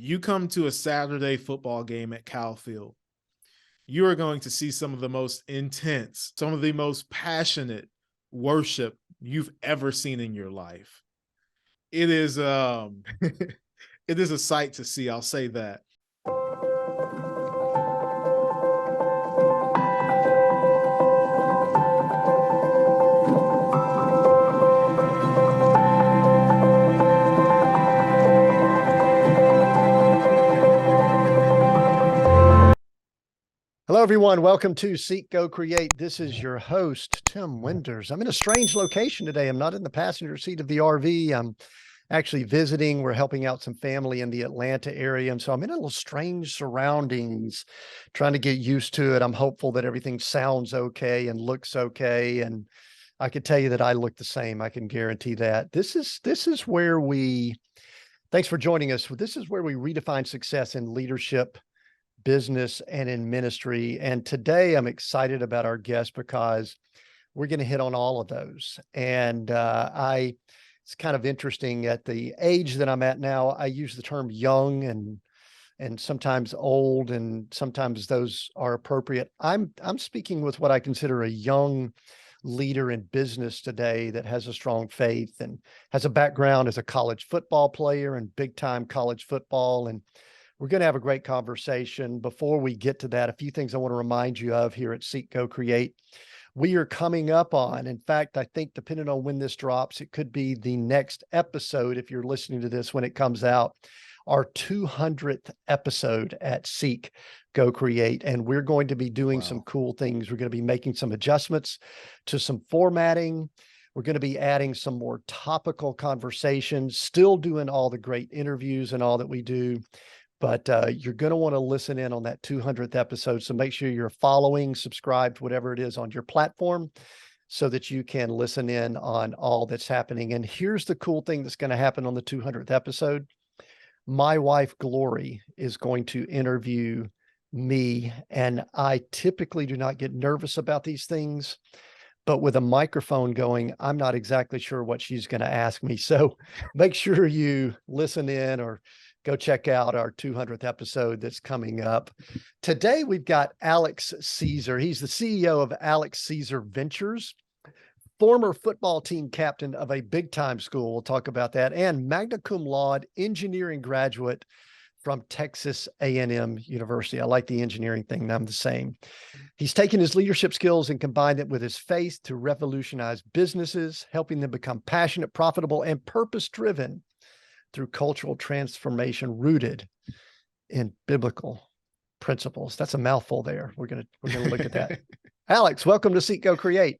You come to a Saturday football game at Cal Field, you are going to see some of the most intense, some of the most passionate worship you've ever seen in your life. It is it is a sight to see, I'll say that. Hello, everyone. Welcome to Seek, Go, Create. This is your host, Tim Winters. I'm in a strange location today. I'm not in the passenger seat of the RV. I'm actually visiting. We're helping out some family in the Atlanta area. And so I'm in a little strange surroundings, trying to get used to it. I'm hopeful that everything sounds okay and looks okay. And I could tell you that I look the same. I can guarantee that. This is where thanks for joining us. This is where we redefine success in leadership, business, and in ministry. And today I'm excited about our guest because we're going to hit on all of those. And it's kind of interesting at the age that I'm at now. I use the term young and sometimes old, and sometimes those are appropriate. I'm speaking with what I consider a young leader in business today that has a strong faith and has a background as a college football player and big time college football. And we're going to have a great conversation. Before we get to that, a few things I want to remind you of here at Seek, Go, Create. We are coming up on, in fact, I think depending on when this drops, it could be the next episode, if you're listening to this when it comes out, our 200th episode at Seek, Go, Create. And we're going to be doing some cool things. We're going to be making some adjustments to some formatting. We're going to be adding some more topical conversations, still doing all the great interviews and all that we do. But you're going to want to listen in on that 200th episode. So make sure you're following, subscribed, whatever it is on your platform, so that you can listen in on all that's happening. And here's the cool thing that's going to happen on the 200th episode. My wife, Glory, is going to interview me. And I typically do not get nervous about these things. But with a microphone going, I'm not exactly sure what she's going to ask me. So make sure you listen in or go check out our 200th episode that's coming up. Today, we've got Alex Sezer. He's the CEO of Alex Sezer Ventures, former football team captain of a big-time school. We'll talk about that. And magna cum laude engineering graduate from Texas A&M University. I like the engineering thing. I'm the same. He's taken his leadership skills and combined it with his faith to revolutionize businesses, helping them become passionate, profitable, and purpose-driven through cultural transformation rooted in biblical principles. That's a mouthful there. We're gonna look at that. Alex, welcome to Seek, Go, Create.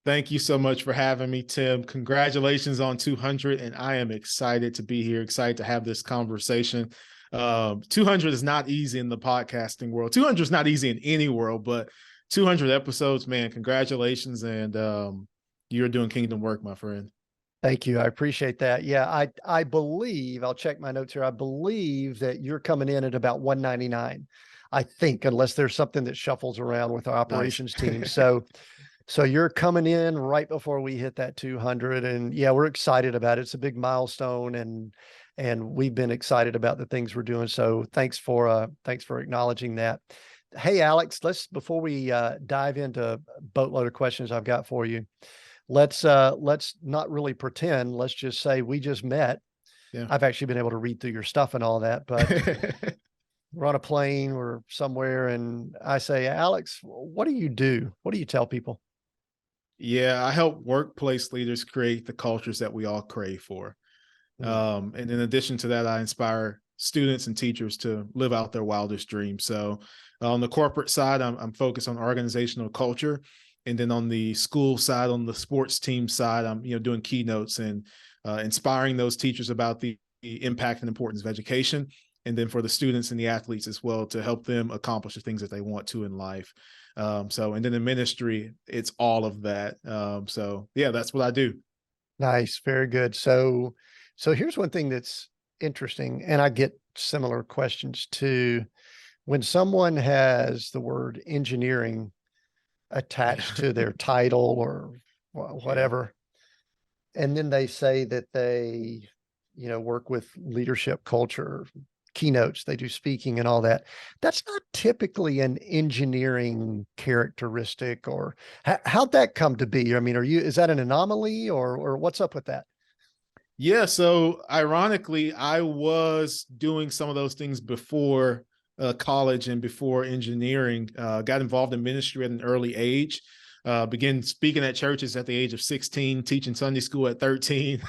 Thank you so much for having me, Tim. Congratulations on 200, and I am excited to be here, excited to have this conversation. 200 is not easy in the podcasting world. 200 is not easy in any world, but 200 episodes, man, congratulations. And you're doing kingdom work, my friend. Thank you. I appreciate that. Yeah, I believe, I'll check my notes here. I believe that you're coming in at about 199, I think, unless there's something that shuffles around with our operations team. So you're coming in right before we hit that 200. And yeah, we're excited about it. It's a big milestone, and we've been excited about the things we're doing. So thanks for acknowledging that. Hey, Alex, before we dive into a boatload of questions I've got for you, let's not really pretend. Let's just say we just met. Yeah. I've actually been able to read through your stuff and all that, but we're on a plane or somewhere, and I say, Alex, what do you do? What do you tell people? Yeah, I help workplace leaders create the cultures that we all crave for. And in addition to that, I inspire students and teachers to live out their wildest dreams. So on the corporate side, I'm focused on organizational culture. And then on the school side, on the sports team side, I'm doing keynotes and inspiring those teachers about the impact and importance of education. And then for the students and the athletes as well, to help them accomplish the things that they want to in life. And then in ministry, it's all of that. So yeah, that's what I do. Nice. Very good. So here's one thing that's interesting, and I get similar questions too. When someone has the word engineering attached to their title or whatever, and then they say that they, work with leadership culture, keynotes, they do speaking and all that. That's not typically an engineering characteristic, or how'd that come to be? I mean, is that an anomaly, or what's up with that? Yeah. So ironically, I was doing some of those things before college and before engineering. Got involved in ministry at an early age. Began speaking at churches at the age of 16, teaching Sunday school at 13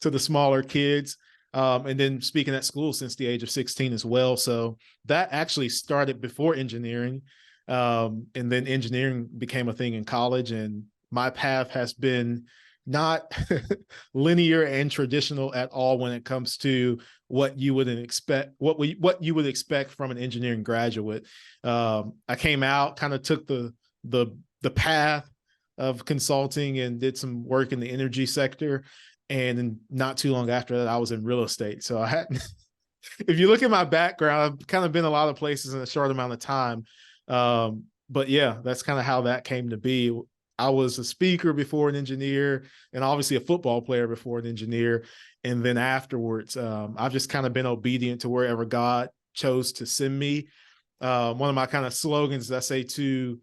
to the smaller kids, and then speaking at school since the age of 16 as well. So that actually started before engineering. And then engineering became a thing in college. And my path has been not linear and traditional at all when it comes to what you would expect, what you would expect from an engineering graduate. I came out, kind of took the path of consulting and did some work in the energy sector. And then not too long after that, I was in real estate. So I had, if you look at my background, I've kind of been a lot of places in a short amount of time. But yeah, that's kind of how that came to be. I was a speaker before an engineer, and obviously a football player before an engineer. And then afterwards, I've just kind of been obedient to wherever God chose to send me. One of my kind of slogans that I say too,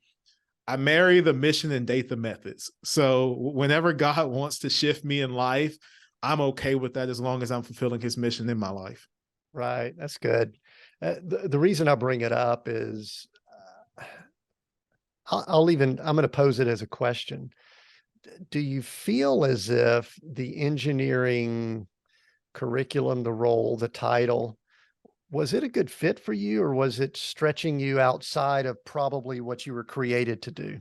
I marry the mission and date the methods. So whenever God wants to shift me in life, I'm okay with that as long as I'm fulfilling his mission in my life. Right. That's good. The reason I bring it up is I'm going to pose it as a question. Do you feel as if the engineering curriculum, the role, the title, was it a good fit for you, or was it stretching you outside of probably what you were created to do?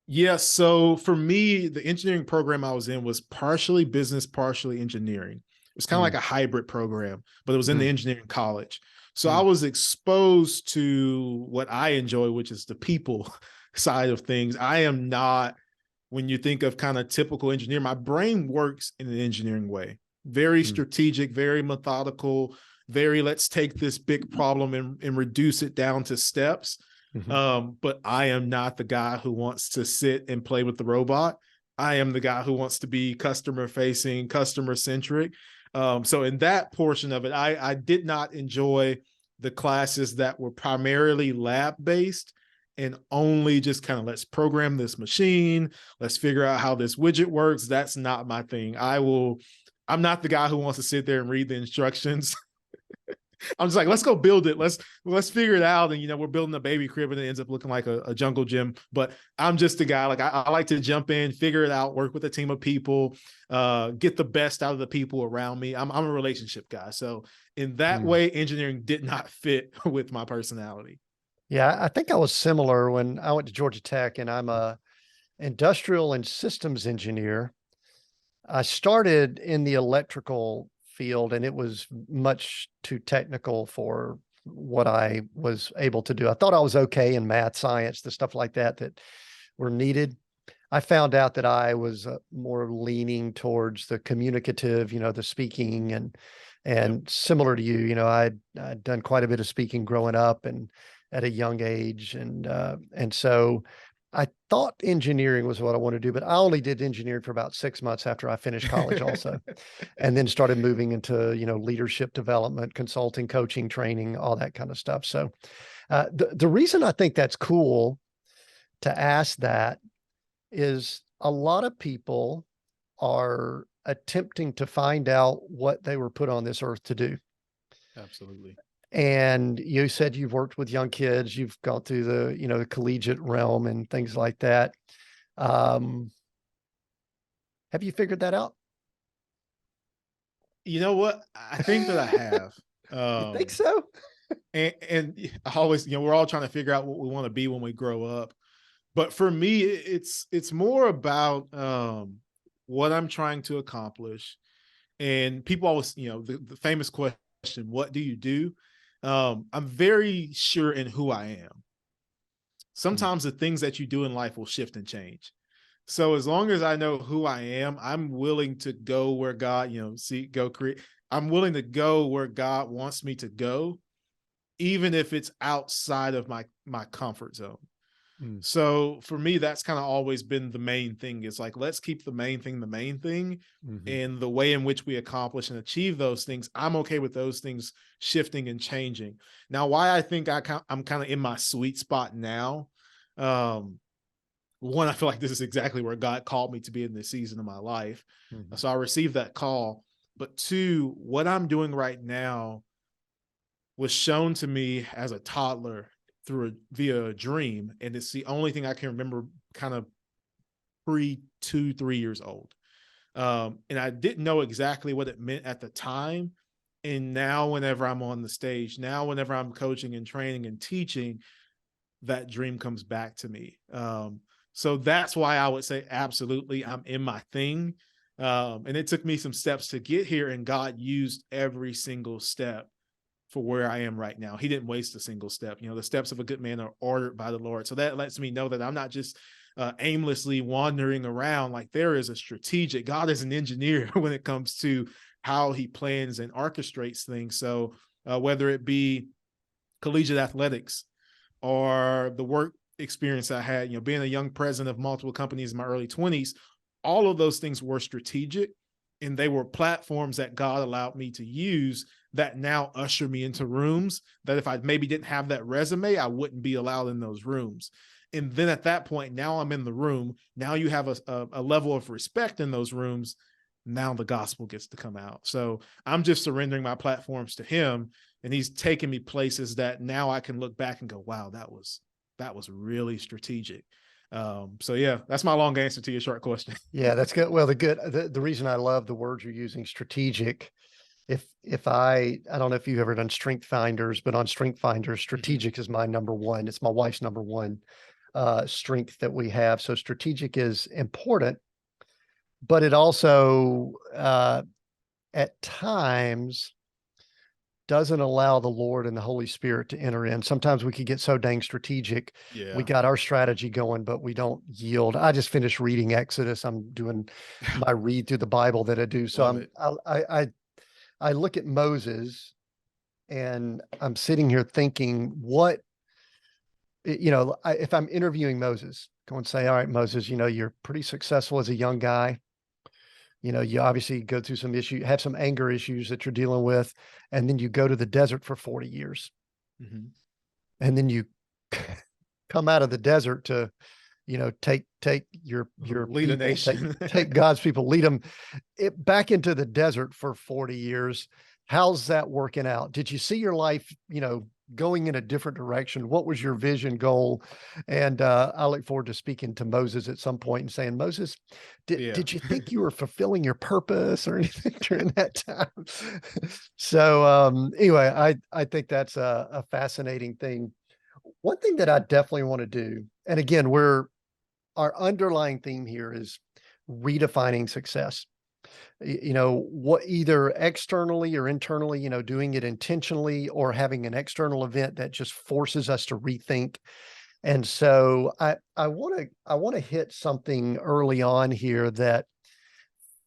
Yeah. So for me, the engineering program I was in was partially business, partially engineering. It was kind of like a hybrid program, but it was in the engineering college. So I was exposed to what I enjoy, which is the people side of things. I am not, when you think of kind of typical engineer, my brain works in an engineering way, very strategic, very methodical, very, let's take this big problem and reduce it down to steps. But I am not the guy who wants to sit and play with the robot. I am the guy who wants to be customer facing, customer centric. So in that portion of it, I did not enjoy the classes that were primarily lab based and only just kind of, let's program this machine, let's figure out how this widget works. That's not my thing. I'm not the guy who wants to sit there and read the instructions. I'm just like, let's go build it. Let's figure it out. And, we're building a baby crib and it ends up looking like a jungle gym. But I'm just a guy, like I like to jump in, figure it out, work with a team of people, get the best out of the people around me. I'm a relationship guy. So in that way, engineering did not fit with my personality. Yeah, I think I was similar when I went to Georgia Tech, and I'm a industrial and systems engineer. I started in the electrical field, and it was much too technical for what I was able to do. I thought I was okay in math, science, the stuff like that were needed. I found out that I was more leaning towards the communicative, the speaking, and similar to you, I'd done quite a bit of speaking growing up and at a young age. And so I thought engineering was what I wanted to do, but I only did engineering for about 6 months after I finished college also, and then started moving into, leadership development, consulting, coaching, training, all that kind of stuff. So the reason I think that's cool to ask that is a lot of people are attempting to find out what they were put on this earth to do. Absolutely. And you said you've worked with young kids, you've gone through the collegiate realm and things like that. Have you figured that out? You know what? I think that I have. You think so? And I always, we're all trying to figure out what we want to be when we grow up. But for me, it's more about what I'm trying to accomplish. And people always, the famous question, what do you do? I'm very sure in who I am. Sometimes the things that you do in life will shift and change. So as long as I know who I am, I'm willing to go where God, I'm willing to go where God wants me to go, even if it's outside of my comfort zone. Mm. So for me, that's kind of always been the main thing. It's like, let's keep the main thing the main thing. Mhm. And the way in which we accomplish and achieve those things, I'm okay with those things shifting and changing. Now, why I think I'm kind of in my sweet spot now. One, I feel like this is exactly where God called me to be in this season of my life. Mhm. So I received that call. But two, what I'm doing right now was shown to me as a toddler via a dream. And it's the only thing I can remember kind of pre 2, 3 years old. And I didn't know exactly what it meant at the time. And now, whenever I'm on the stage, now, whenever I'm coaching and training and teaching, that dream comes back to me. So that's why I would say, absolutely, I'm in my thing. And it took me some steps to get here, and God used every single step for where I am right now. He didn't waste a single step. The steps of a good man are ordered by the Lord. So that lets me know that I'm not just aimlessly wandering around. Like, there is a strategic, God is an engineer when it comes to how he plans and orchestrates things. So whether it be collegiate athletics or the work experience I had, being a young president of multiple companies in my early 20s, all of those things were strategic, and they were platforms that God allowed me to use that now usher me into rooms that if I maybe didn't have that resume, I wouldn't be allowed in those rooms. And then at that point, now I'm in the room. Now you have a level of respect in those rooms. Now the gospel gets to come out. So I'm just surrendering my platforms to him, and he's taken me places that now I can look back and go, wow, that was really strategic. So yeah, that's my long answer to your short question. Yeah, that's good. Well, the reason I love the words you're using, strategic, if I don't know if you've ever done Strength Finders, but on Strength Finders, strategic is my number one. It's my wife's number one strength that we have. So strategic is important, but it also at times doesn't allow the Lord and the Holy Spirit to enter in. Sometimes we could get so dang strategic. Yeah. We got our strategy going, but we don't yield. I just finished reading Exodus. I'm doing my read through the Bible that I do. So I look at Moses and I'm sitting here thinking, if I'm interviewing Moses, go and say, all right, Moses, you're pretty successful as a young guy. You obviously go through some issues, have some anger issues that you're dealing with, and then you go to the desert for 40 years. Mm-hmm. And then you come out of the desert to, take your lead people, a nation. take God's people, lead them back into the desert for 40 years. How's that working out? Did you see your life, going in a different direction? What was your vision goal? And I look forward to speaking to Moses at some point and saying, Moses, did you think you were fulfilling your purpose or anything during that time? So anyway, I think that's a fascinating thing. One thing that I definitely want to do, and again, our underlying theme here is redefining success. What either externally or internally, doing it intentionally or having an external event that just forces us to rethink. And so I want to hit something early on here that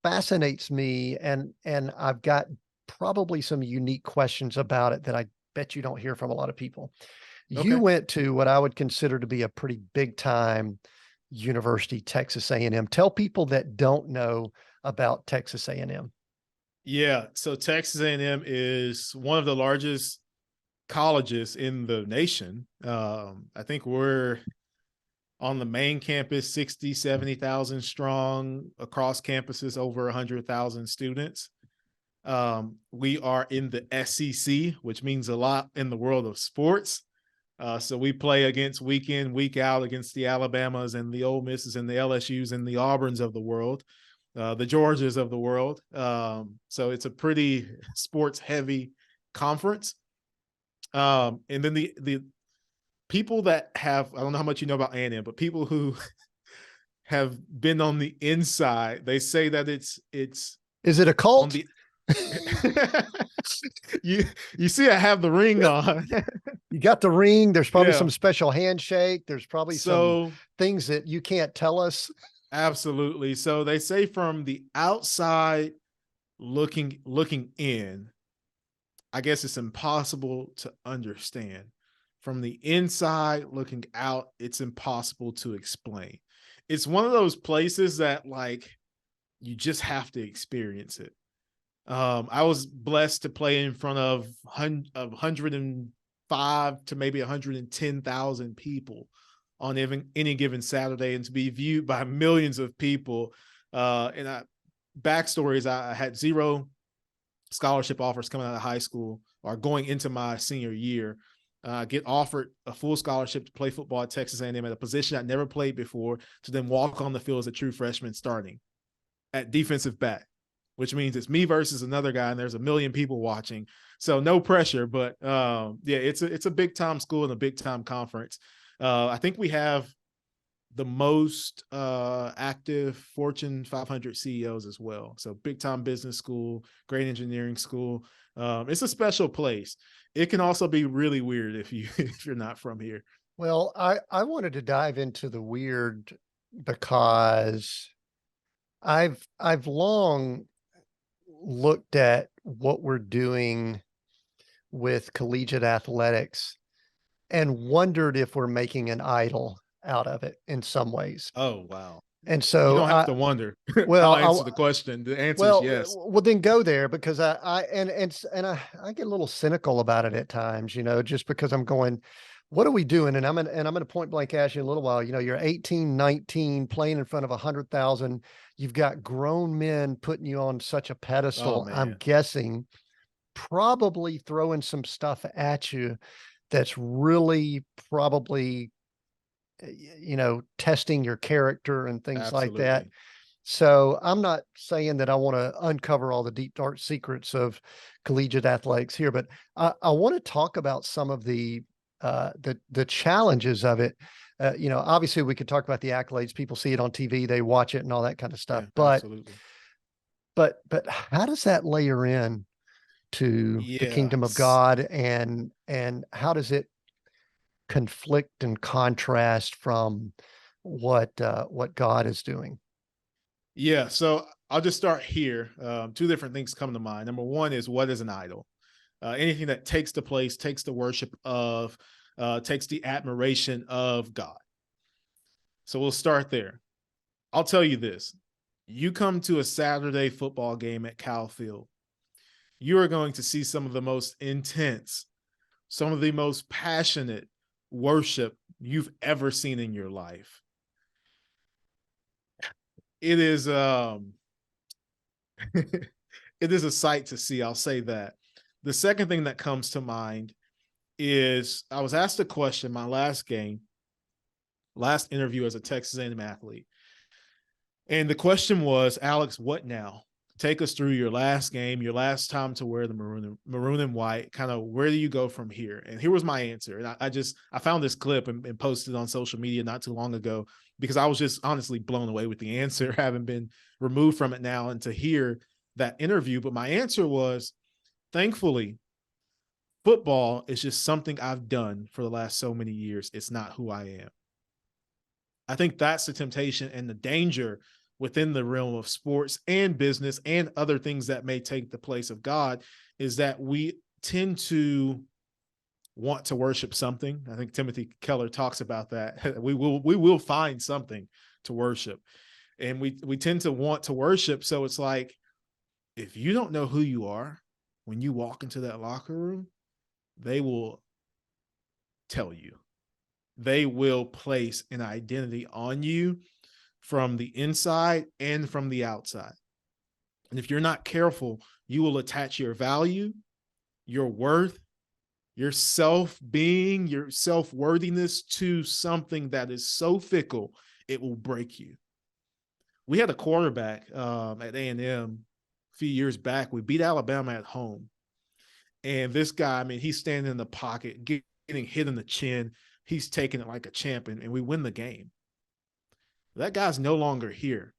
fascinates me, and I've got probably some unique questions about it that I bet you don't hear from a lot of people. You Okay. went to what I would consider to be a pretty big time university, Texas A&M. Tell people that don't know about Texas A&M. Yeah. So Texas A&M is one of the largest colleges in the nation. I think we're on the main campus, 60, 70,000 strong, across campuses, over 100,000 students. We are in the SEC, which means a lot in the world of sports. So we play against week in, week out against the Alabamas and the Ole Misses and the LSUs and the Auburns of the world, the Georgias of the world. So it's a pretty sports heavy conference. And then the people that have, I don't know how much you know about A&M, but people who have been on the inside, they say that it's Is it a cult? on the you see I have the ring on. You got the ring. There's probably Yeah. some special handshake. There's probably some things that you can't tell us. Absolutely. So they say from the outside looking in, I guess it's impossible to understand. from the inside looking out, it's impossible to explain. It's one of those places that like you just have to experience it. I was blessed to play in front of 105 to maybe 110,000 people on any given Saturday, and to be viewed by millions of people. Backstory is I had 0 scholarship offers coming out of high school or going into my senior year. Get offered a full scholarship to play football at Texas A&M at a position I'd never played before, to then walk on the field as a true freshman starting at defensive back, which means it's me versus another guy, and there's a million people watching. So no pressure, but yeah, it's a big time school and a big time conference. I think we have the most active Fortune 500 CEOs as well. So big time business school, great engineering school. It's a special place. It can also be really weird if you're not from here. Well, I wanted to dive into the weird because I've long looked at what we're doing with collegiate athletics and wondered if we're making an idol out of it in some ways. Oh, wow. And You so don't have to wonder. well, I'll answer the question. The answer is yes. Well, then go there, because I get a little cynical about it at times, just because I'm going, what are we doing? And I'm going to point blank ask you in a little while. You're 18, 19, playing in front of 100,000. You've got grown men putting you on such a pedestal. Oh, I'm guessing probably throwing some stuff at you that's really probably, testing your character and things like that. absolutely. So I'm not saying that I want to uncover all the deep, dark secrets of collegiate athletics here, but I want to talk about some of the challenges of it. Obviously we could talk about the accolades. People see it on TV, they watch it and all that kind of stuff. Yeah, But absolutely. how does that layer in to the kingdom of God, and how does it conflict and contrast from what God is doing? Yeah. So I'll just start here. Two different things come to mind. Number one is, what is an idol? Anything that takes the place, takes the worship of, takes the admiration of God. So we'll start there. I'll tell you this. You come to a Saturday football game at Cal Field, you are going to see some of the most intense, some of the most passionate worship you've ever seen in your life. It is it is a sight to see, I'll say that. The second thing that comes to mind is, I was asked a question my last interview as a Texas A&M athlete. And the question was, Alex, what now? Take us through your last game, your last time to wear the maroon and white. Kind of, where do you go from here? And here was my answer. And I found this clip and posted on social media not too long ago, because I was just honestly blown away with the answer, having been removed from it now, and to hear that interview. But my answer was, thankfully, football is just something I've done for the last so many years. It's not who I am. I think that's the temptation and the danger within the realm of sports and business and other things that may take the place of God, is that we tend to want to worship something. I think Timothy Keller talks about that. We will find something to worship. And we tend to want to worship. So it's like, if you don't know who you are when you walk into that locker room, they will tell you. They will place an identity on you from the inside and from the outside. And if you're not careful, you will attach your value, your worth, your self-being, your self-worthiness to something that is so fickle, it will break you. We had a quarterback at A&M a few years back. We beat Alabama at home. And this guy, I mean, he's standing in the pocket, getting hit in the chin. He's taking it like a champ, and we win the game. That guy's no longer here.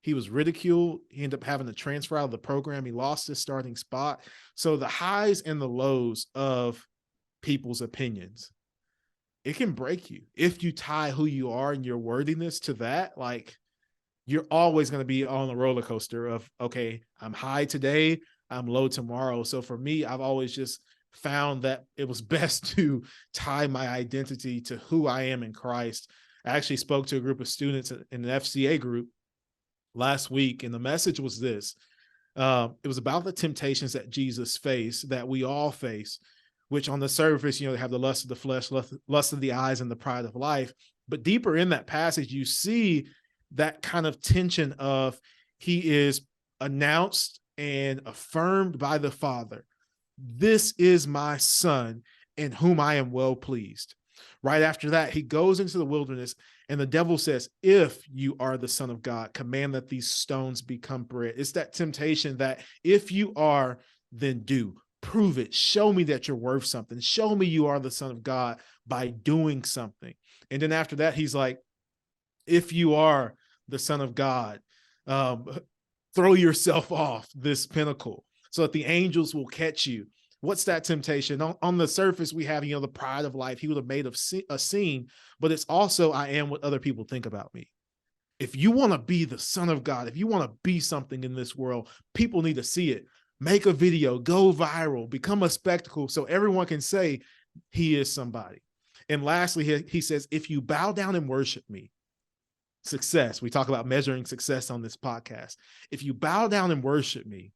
He was ridiculed. He ended up having to transfer out of the program. He lost his starting spot. So the highs and the lows of people's opinions, it can break you. If you tie who you are and your worthiness to that, like, you're always going to be on the roller coaster of, okay, I'm high today, I'm low tomorrow. So for me, I've always just found that it was best to tie my identity to who I am in Christ. I actually spoke to a group of students in an FCA group last week, and the message was this. It was about the temptations that Jesus faced, that we all face, which on the surface, they have the lust of the flesh, lust of the eyes, and the pride of life. But deeper in that passage, you see that kind of tension of he is announced and affirmed by the Father. This is my son in whom I am well pleased. Right after that, he goes into the wilderness, and the devil says, if you are the Son of God, command that these stones become bread. It's that temptation that if you are, then do. Prove it. Show me that you're worth something. Show me you are the Son of God by doing something. And then after that, he's like, if you are the Son of God, throw yourself off this pinnacle so that the angels will catch you. What's that temptation? On the surface, we have, the pride of life. He would have made a scene, but it's also, I am what other people think about me. If you want to be the Son of God, if you want to be something in this world, people need to see it. Make a video, go viral, become a spectacle so everyone can say he is somebody. And lastly, he says, if you bow down and worship me, success. We talk about measuring success on this podcast. If you bow down and worship me,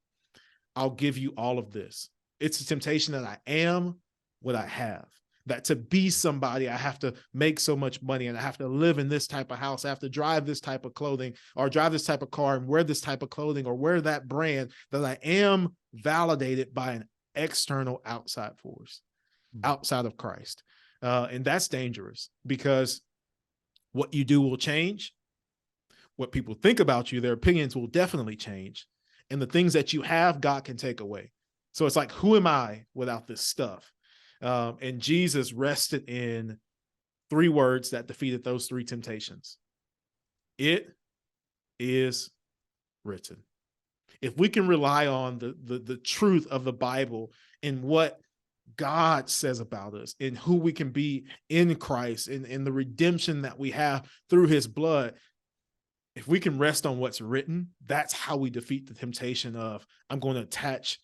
I'll give you all of this. It's a temptation that I am what I have, that to be somebody, I have to make so much money, and I have to live in this type of house. I have to drive this type of clothing, or drive this type of car, and wear this type of clothing, or wear that brand, that I am validated by an external outside force, outside of Christ. And that's dangerous, because what you do will change. What people think about you, their opinions will definitely change. And the things that you have, God can take away. So it's like, who am I without this stuff? And Jesus rested in 3 words that defeated those 3 temptations. It is written. If we can rely on the truth of the Bible and what God says about us, and who we can be in Christ, and the redemption that we have through his blood, if we can rest on what's written, that's how we defeat the temptation of, I'm going to attach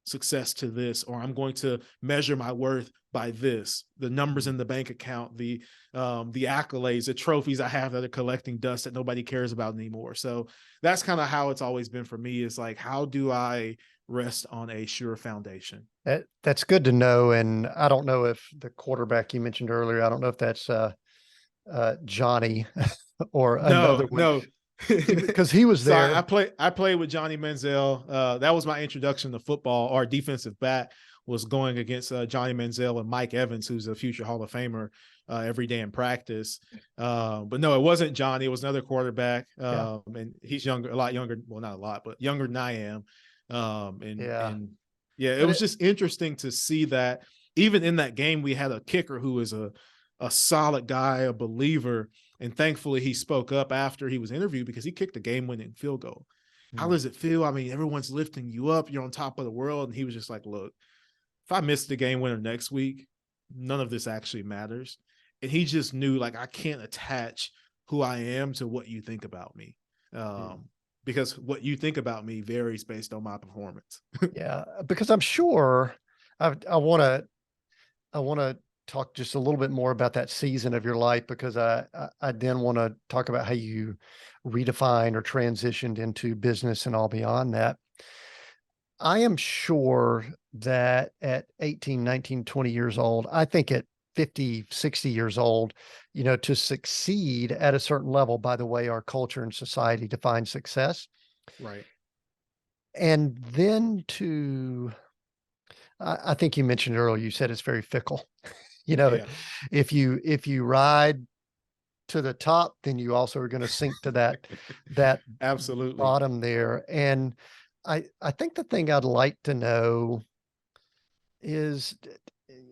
success to this, or I'm going to measure my worth by this, the numbers in the bank account, the accolades, the trophies I have that are collecting dust that nobody cares about anymore. So that's kind of how it's always been for me, is like, how do I rest on a sure foundation? That's good to know. And I don't know if the quarterback you mentioned earlier, I don't know if that's Johnny or another one. No. Because he was there. So I played with Johnny Manziel. That was my introduction to football. Our defensive back was going against Johnny Manziel and Mike Evans, who's a future Hall of Famer, every day in practice. But no, it wasn't Johnny. It was another quarterback. And he's younger, a lot younger. Well, not a lot, but younger than I am. It was just interesting to see that even in that game, we had a kicker who was a solid guy, a believer. And thankfully, he spoke up after he was interviewed, because he kicked a game-winning field goal. How does it feel? I mean, everyone's lifting you up. You're on top of the world. And he was just like, look, if I miss the game winner next week, none of this actually matters. And he just knew, like, I can't attach who I am to what you think about me. Because what you think about me varies based on my performance. Yeah, because I'm sure I want to talk just a little bit more about that season of your life, because I then want to talk about how you redefined or transitioned into business and all beyond that. I am sure that at 18, 19, 20 years old, I think at 50, 60 years old, to succeed at a certain level, by the way, our culture and society defines success. Right. And then I think you mentioned earlier, you said it's very fickle. If you ride to the top, then you also are going to sink to that absolutely bottom there. And I think the thing I'd like to know is,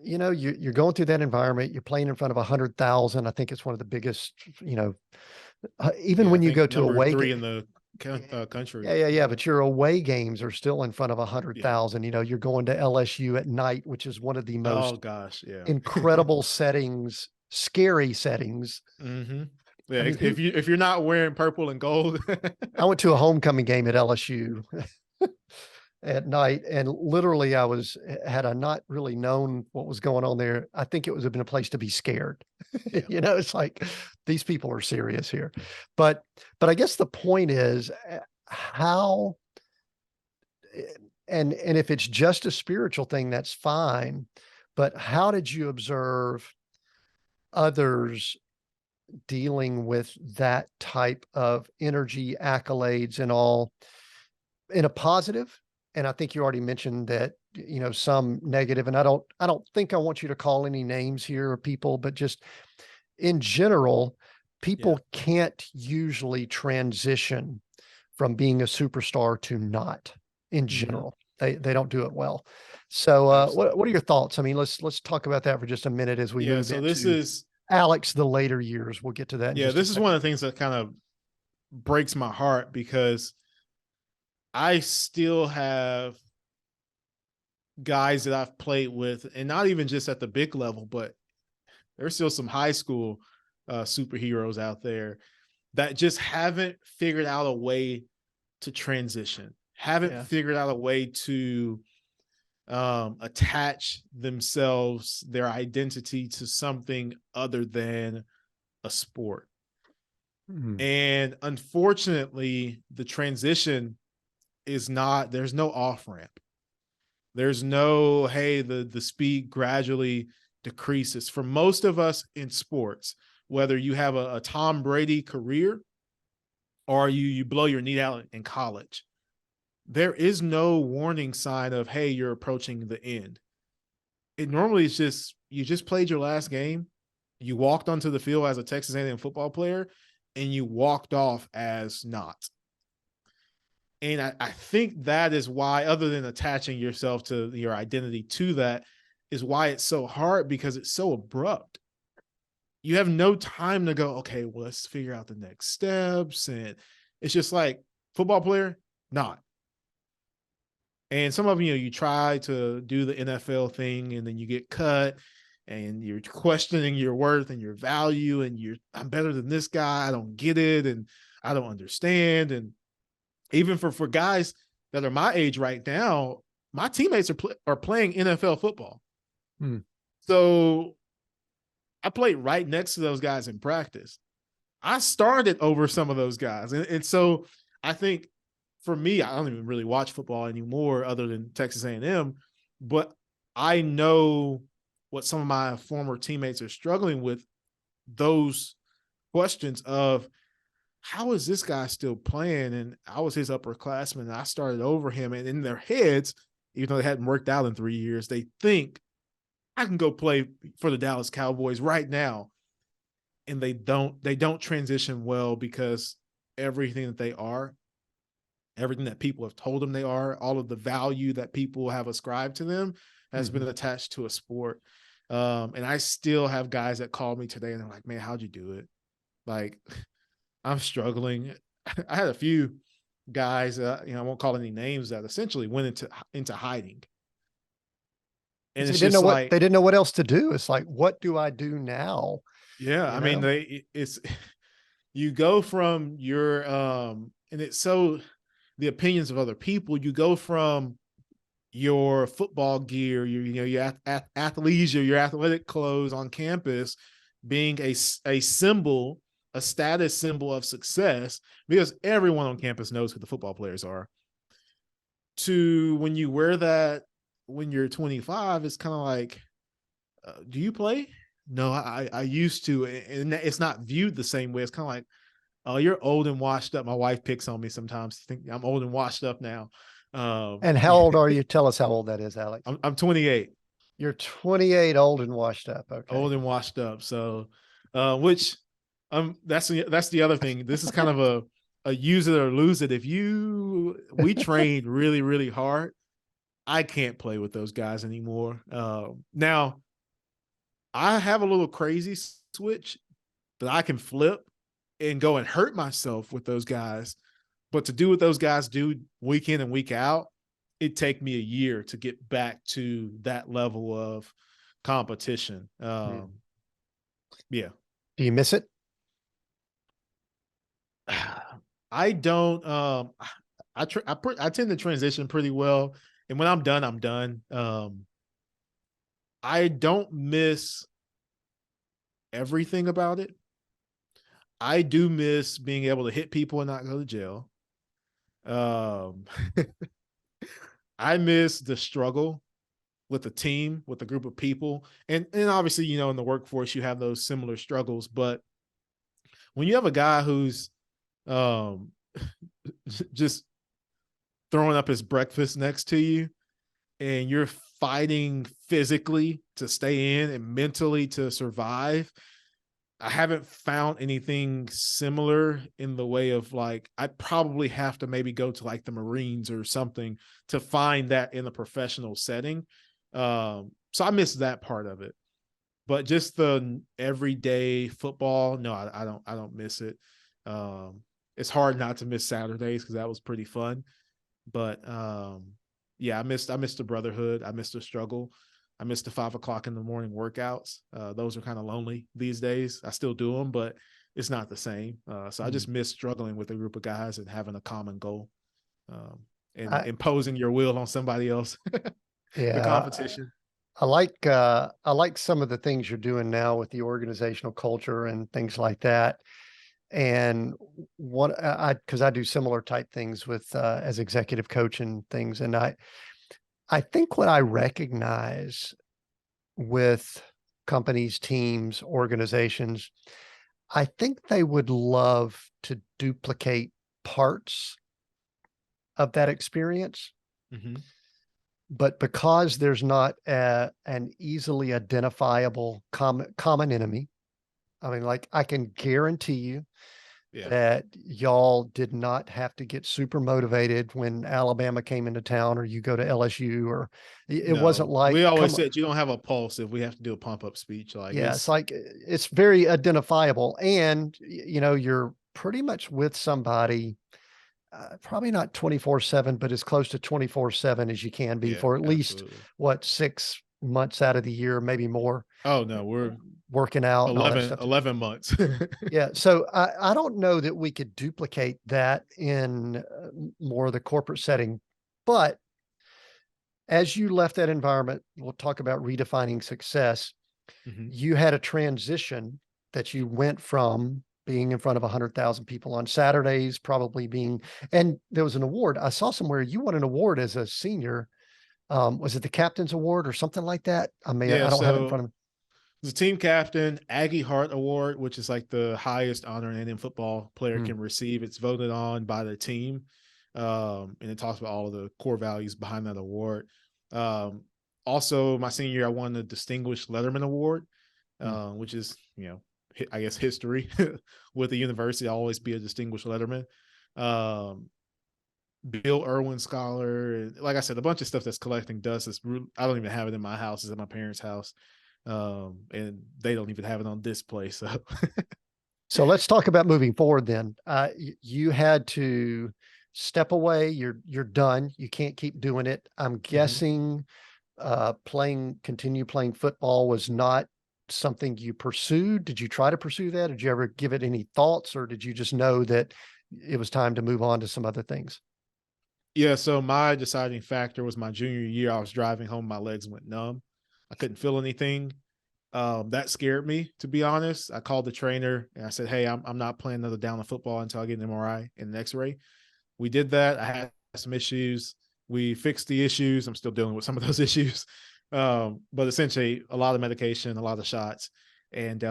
you're going through that environment, you're playing in front of 100,000. I think it's one of the biggest, even when you go to away 3 in the country. Yeah. But your away games are still in front of 100,000. You're going to LSU at night, which is one of the most incredible settings, scary settings. Mm-hmm. Yeah, I mean, if you're not wearing purple and gold. I went to a homecoming game at LSU. at night. And literally had I not really known what was going on there, I think it would have been a place to be scared. Yeah. It's like, these people are serious here. But I guess the point is how, and if it's just a spiritual thing, that's fine. But how did you observe others dealing with that type of energy, accolades, and all in a positive? And I think you already mentioned that, some negative, and I don't think I want you to call any names here of people, but just in general, people can't usually transition from being a superstar to not, in general. They don't do it well. So what are your thoughts? I mean, let's talk about that for just a minute as we move So into this is Alex, the later years. We'll get to that in just a this is second. one of the things that kind of breaks my heart, because I still have guys that I've played with, and not even just at the big level, but there's still some high school superheroes out there that just haven't figured out a way to transition, haven't figured out a way to attach themselves, their identity, to something other than a sport. And unfortunately, the transition is not, there's no off ramp. There's no, hey, the speed gradually decreases. For most of us in sports, whether you have a Tom Brady career or you blow your knee out in college, there is no warning sign of, hey, you're approaching the end. It normally is just, you just played your last game, you walked onto the field as a Texas A&M football player, and you walked off as not. And I think that is why, other than attaching yourself to your identity to that, is why it's so hard, because it's so abrupt. You have no time to go, okay, well, let's figure out the next steps. And it's just like, football player, not. And some of you try to do the NFL thing, and then you get cut, and you're questioning your worth and your value, and I'm better than this guy. I don't get it, and I don't understand. And even for guys that are my age right now, my teammates are playing NFL football. So I played right next to those guys in practice. I started over some of those guys. And so I think, for me, I don't even really watch football anymore other than Texas A&M, but I know what some of my former teammates are struggling with, those questions of, how is this guy still playing? And I was his upperclassman, and I started over him. And in their heads, even though they hadn't worked out in 3 years, they think, I can go play for the Dallas Cowboys right now. And they don't transition well, because everything that they are, everything that people have told them they are, all of the value that people have ascribed to them has been attached to a sport. And I still have guys that call me today, and they're like, man, how'd you do it? Like, I'm struggling. I had a few guys, I won't call any names, that essentially went into hiding. And They it's didn't just know like, they didn't know what else to do. It's like, what do I do now? yeah, I mean, it's, you go from your, and it's so, the opinions of other people, you go from your football gear, your athleisure, your athletic clothes on campus being a symbol, a status symbol of success, because everyone on campus knows who the football players are, to when you wear that when you're 25, it's kind of like, do you play? No, I used to. And it's not viewed the same way. It's kind of like, oh, you're old and washed up. My wife picks on me sometimes. I think I'm old and washed up now. And how old are you? Tell us how old that is, Alex. I'm 28. You're 28, old and washed up. Okay. Old and washed up. So, which, that's the other thing. This is kind of a use it or lose it. We trained really, really hard. I can't play with those guys anymore. Now, I have a little crazy switch that I can flip and go and hurt myself with those guys. But to do what those guys do week in and week out, it'd take me a year to get back to that level of competition. Yeah. Do you miss it? I don't, I tend to transition pretty well, and when I'm done, I'm done. I don't miss everything about it. I do miss being able to hit people and not go to jail. Um, I miss the struggle with the team, with a group of people. And obviously, you know, in the workforce, you have those similar struggles. But when you have a guy who's um, just throwing up his breakfast next to you and you're fighting physically to stay in and mentally to survive, I haven't found anything similar in the way of like, I'd probably have to maybe go to like the Marines or something to find that in a professional setting. So I miss that part of it, but just the everyday football, no, I don't miss it. It's hard not to miss Saturdays because that was pretty fun, but yeah, I missed the brotherhood. I missed the struggle. I missed the 5 o'clock in the morning workouts. Those are kind of lonely these days. I still do them, but it's not the same. So I just miss struggling with a group of guys and having a common goal, and imposing your will on somebody else. The competition. I like some of the things you're doing now with the organizational culture and things like that. And because I do similar type things with as executive coach and things, and I think what I recognize with companies, teams, organizations, I think they would love to duplicate parts of that experience. Mm-hmm. But because there's not an easily identifiable common enemy, I mean, like I can guarantee you that y'all did not have to get super motivated when Alabama came into town, or you go to LSU, or it wasn't like, we always said you don't have a pulse if we have to do a pump up speech. Like, it's like, it's very identifiable. And, you know, you're pretty much with somebody, probably not 24/7, but as close to 24/7 as you can be for at least 6 months out of the year, maybe more. Oh no, we're working out 11 months. Yeah. So I don't know that we could duplicate that in more of the corporate setting, but as you left that environment, we'll talk about redefining success. Mm-hmm. You had a transition that you went from being in front of 100,000 people on Saturdays, and there was an award. I saw somewhere you won an award as a senior. Was it the Captain's Award or something like that? I don't have it in front of me. The team captain, Aggie Hart Award, which is like the highest honor an NFL football player can receive. It's voted on by the team. And it talks about all of the core values behind that award. Also, my senior year, I won the Distinguished Letterman Award, which is, you know, I guess history with the university. I'll always be a distinguished letterman. Bill Irwin Scholar. Like I said, a bunch of stuff that's collecting dust. I don't even have it in my house. It's at my parents' house. And they don't even have it on display. So let's talk about moving forward then. You had to step away. You're done. You can't keep doing it. I'm guessing continue playing football was not something you pursued. Did you try to pursue that? Did you ever give it any thoughts, or did you just know that it was time to move on to some other things? Yeah. So my deciding factor was my junior year. I was driving home. My legs went numb. I couldn't feel anything. That scared me, to be honest. I called the trainer and I said, hey, I'm not playing another down of football until I get an MRI and an X-ray. We did that. I had some issues. We fixed the issues. I'm still dealing with some of those issues. But essentially a lot of medication, a lot of shots, and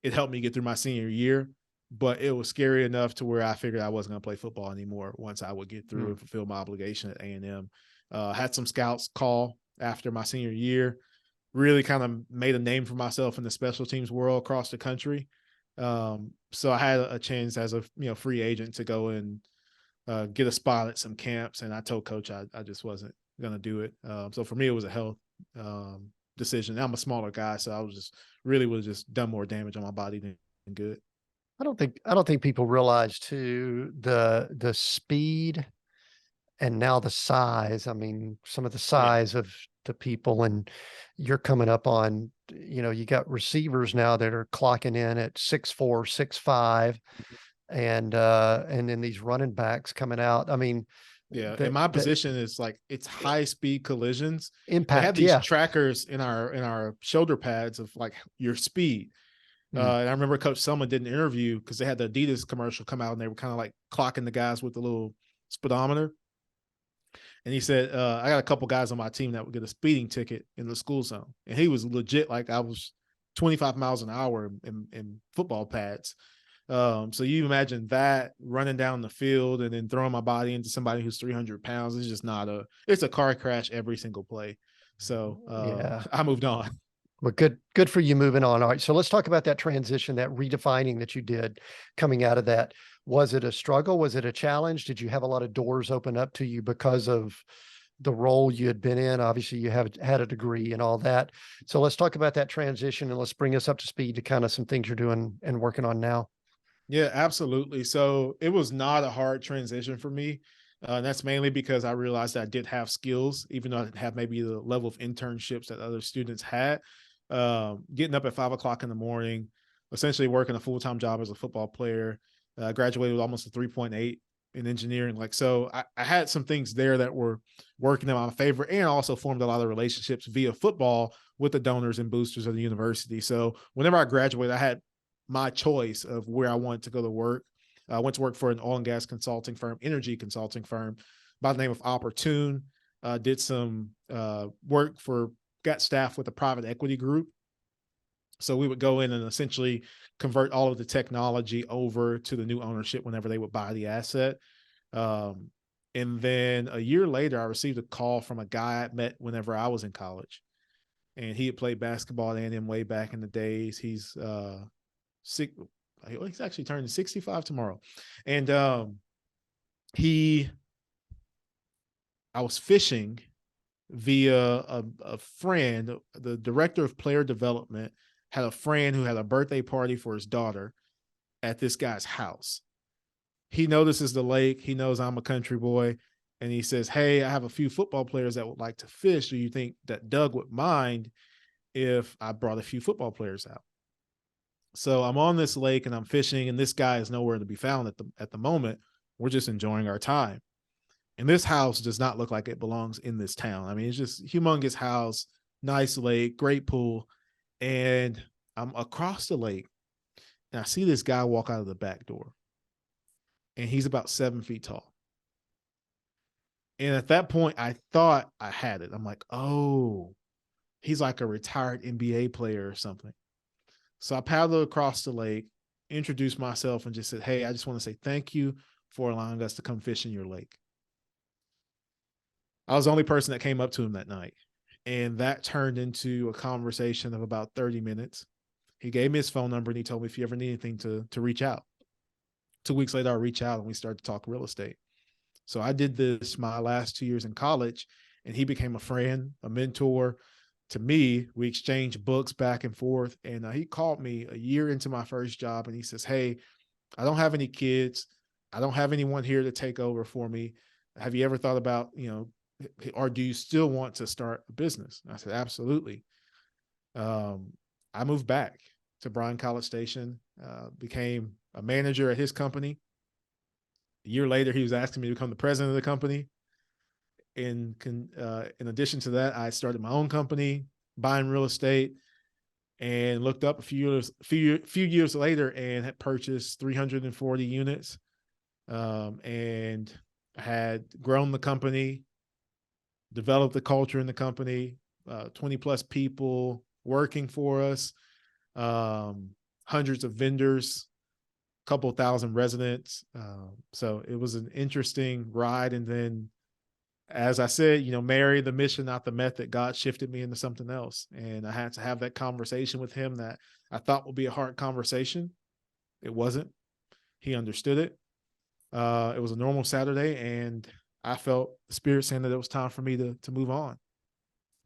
it helped me get through my senior year. But it was scary enough to where I figured I wasn't going to play football anymore once I would get through and fulfill my obligation at A&M. Had some scouts call after my senior year, really kind of made a name for myself in the special teams world across the country. So I had a chance as a free agent to go and get a spot at some camps. And I told coach I just wasn't going to do it. So for me, it was a health decision. I'm a smaller guy, so I was just done more damage on my body than good. I don't think people realize too the speed and now the size. I mean, some of the size of the people, and you're coming up on, you got receivers now that are clocking in at 6'4", 6'5", and then these running backs coming out. I mean, Yeah. And my the position is like, it's high speed collisions. They had impact. these Yeah. trackers in our shoulder pads of like your speed. Mm. And I remember Coach Selma did an interview because they had the Adidas commercial come out and they were kind of like clocking the guys with the little speedometer. And he said, I got a couple guys on my team that would get a speeding ticket in the school zone. And he was legit like I was 25 miles an hour in football pads. So you imagine that running down the field and then throwing my body into somebody who's 300 pounds. It's just not it's a car crash every single play. So Yeah. I moved on. Well, good for you moving on. All right. So let's talk about that transition, that redefining that you did coming out of that. Was it a struggle? Was it a challenge? Did you have a lot of doors open up to you because of the role you had been in? Obviously, you have had a degree and all that. So let's talk about that transition and let's bring us up to speed to kind of some things you're doing and working on now. Yeah, absolutely. So it was not a hard transition for me. And that's mainly because I realized that I did have skills, even though I didn't have maybe the level of internships that other students had. Getting up at 5 o'clock in the morning, essentially working a full-time job as a football player. Graduated with almost a 3.8 in engineering. Like, so I had some things there that were working in my favor, and also formed a lot of relationships via football with the donors and boosters of the university. So whenever I graduated, I had my choice of where I wanted to go to work. I went to work for an oil and gas consulting firm, energy consulting firm by the name of Opportune. Did some work got staff with a private equity group. So we would go in and essentially convert all of the technology over to the new ownership whenever they would buy the asset. And then a year later, I received a call from a guy I met whenever I was in college. And he had played basketball at A&M way back in the days. He's actually turning 65 tomorrow. And I was fishing via a friend. The director of player development had a friend who had a birthday party for his daughter at this guy's house. He notices the lake. He knows I'm a country boy. And he says, hey, I have a few football players that would like to fish. Do you think that Doug would mind if I brought a few football players out? So I'm on this lake and I'm fishing, and this guy is nowhere to be found at the moment. We're just enjoying our time. And this house does not look like it belongs in this town. I mean, it's just humongous house, nice lake, great pool. And I'm across the lake and I see this guy walk out of the back door. And he's about 7 feet tall. And at that point, I thought I had it. I'm like, oh, he's like a retired NBA player or something. So I paddled across the lake, introduced myself, and just said, hey, I just want to say thank you for allowing us to come fish in your lake. I was the only person that came up to him that night. And that turned into a conversation of about 30 minutes. He gave me his phone number and he told me if you ever need anything to reach out. 2 weeks later, I reached out and we started to talk real estate. So I did this my last 2 years in college, and he became a friend, a mentor to me. We exchanged books back and forth. And he called me a year into my first job and he says, hey, I don't have any kids. I don't have anyone here to take over for me. Have you ever thought about, or do you still want to start a business? And I said, absolutely. I moved back to Bryan College Station, became a manager at his company. A year later, he was asking me to become the president of the company. In addition to that, I started my own company, buying real estate, and looked up a few years later and had purchased 340 units, and had grown the company, developed the culture in the company, 20 plus people working for us, hundreds of vendors, a couple thousand residents. So it was an interesting ride. And then, as I said, marry the mission, not the method. God shifted me into something else. And I had to have that conversation with him that I thought would be a hard conversation. It wasn't. He understood it. It was a normal Saturday, and I felt the Spirit saying that it was time for me to move on.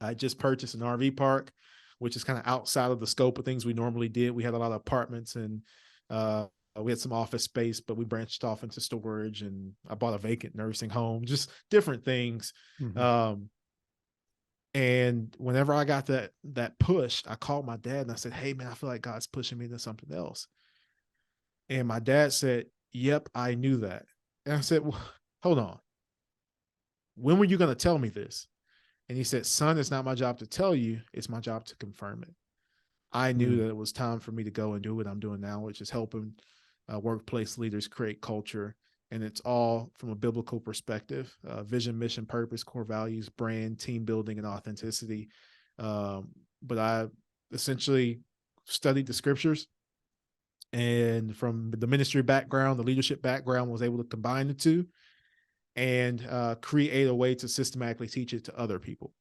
I just purchased an RV park, which is kind of outside of the scope of things we normally did. We had a lot of apartments and we had some office space, but we branched off into storage, and I bought a vacant nursing home, just different things. Mm-hmm. And whenever I got that push, I called my dad and I said, hey man, I feel like God's pushing me to something else. And my dad said, yep, I knew that. And I said, well, hold on. When were you going to tell me this? And he said, son, it's not my job to tell you. It's my job to confirm it. I knew that it was time for me to go and do what I'm doing now, which is helping workplace leaders create culture. And it's all from a biblical perspective, vision, mission, purpose, core values, brand, team building, and authenticity. But I essentially studied the scriptures, and from the ministry background, the leadership background, was able to combine the two and create a way to systematically teach it to other people.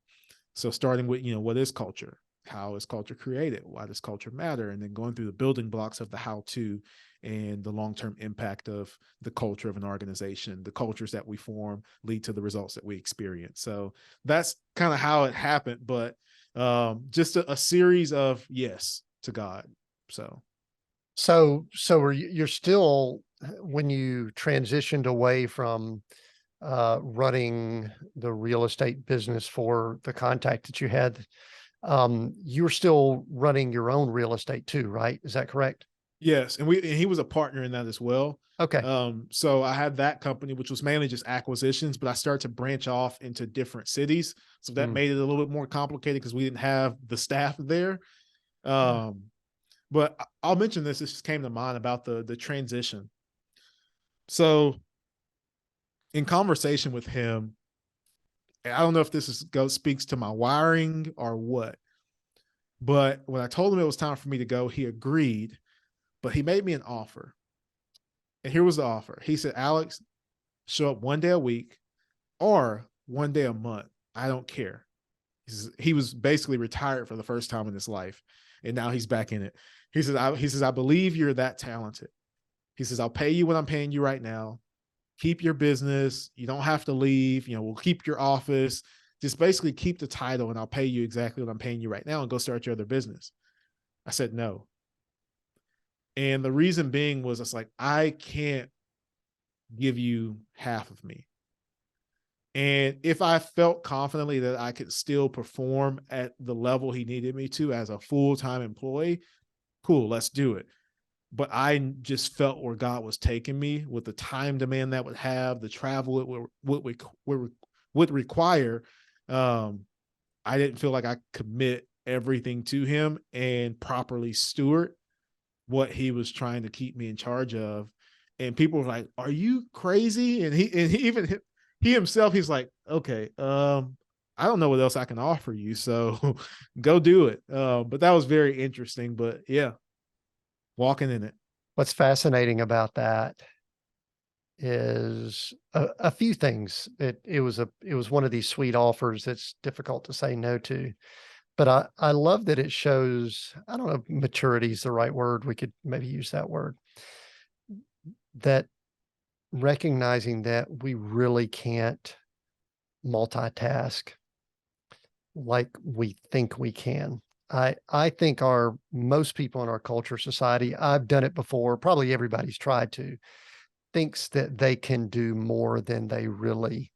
So starting with, what is culture? How is culture created? Why does culture matter? And then going through the building blocks of the how-to and the long-term impact of the culture of an organization. The cultures that we form lead to the results that we experience. So that's kind of how it happened, but just a series of yes to God. So you're still, when you transitioned away from running the real estate business for the contact that you had, you're still running your own real estate too, right? Is that correct? yes, and he was a partner in that as well. Okay. So I had that company, which was mainly just acquisitions, but I started to branch off into different cities. So that made it a little bit more complicated because we didn't have the staff there. But I'll mention this. This just came to mind about the transition. So in conversation with him, I don't know if this speaks to my wiring or what, but when I told him it was time for me to go, he agreed, but he made me an offer. And here was the offer. He said, Alex, show up one day a week or one day a month. I don't care. He was basically retired for the first time in his life, and now he's back in it. He says, I believe you're that talented. He says, I'll pay you what I'm paying you right now. Keep your business. You don't have to leave. We'll keep your office. Just basically keep the title, and I'll pay you exactly what I'm paying you right now, and go start your other business. I said, no. And the reason being was, it's like, I can't give you half of me. And if I felt confidently that I could still perform at the level he needed me to as a full-time employee, cool, let's do it. But I just felt where God was taking me with the time demand that would have, the travel it would require. I didn't feel like I commit everything to him and properly steward what he was trying to keep me in charge of. And people were like, are you crazy? And he himself, he's like, okay, I don't know what else I can offer you, so go do it. But that was very interesting. But yeah, walking in it. What's fascinating about that is a few things. It was one of these sweet offers that's difficult to say no to. But I love that it shows, I don't know if maturity is the right word. We could maybe use that word. That recognizing that we really can't multitask like we think we can. I think most people in our culture, society, I've done it before, probably everybody's tried to, thinks that they can do more than they really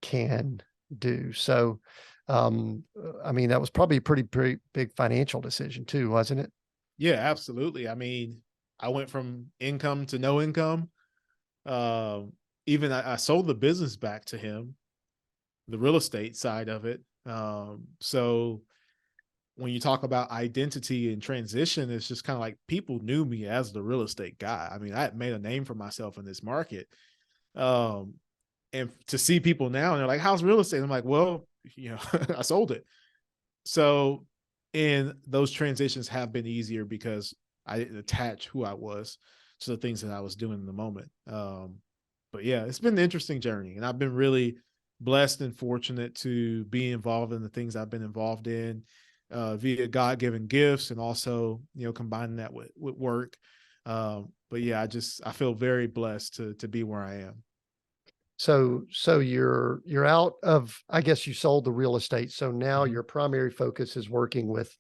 can do. So, I mean, that was probably a pretty big financial decision too, wasn't it? Yeah, absolutely. I mean, I went from income to no income. Even I sold the business back to him, the real estate side of it. So when you talk about identity and transition, it's just kind of like people knew me as the real estate guy. I mean, I had made a name for myself in this market. And to see people now, and they're like, how's real estate? I'm like, well, I sold it. So, and those transitions have been easier because I didn't attach who I was to the things that I was doing in the moment. But yeah, it's been an interesting journey, and I've been really blessed and fortunate to be involved in the things I've been involved in via God-given gifts, and also, combining that with work. But yeah, I feel very blessed to be where I am. So you're out of, I guess you sold the real estate. So now Mhm. your primary focus is working with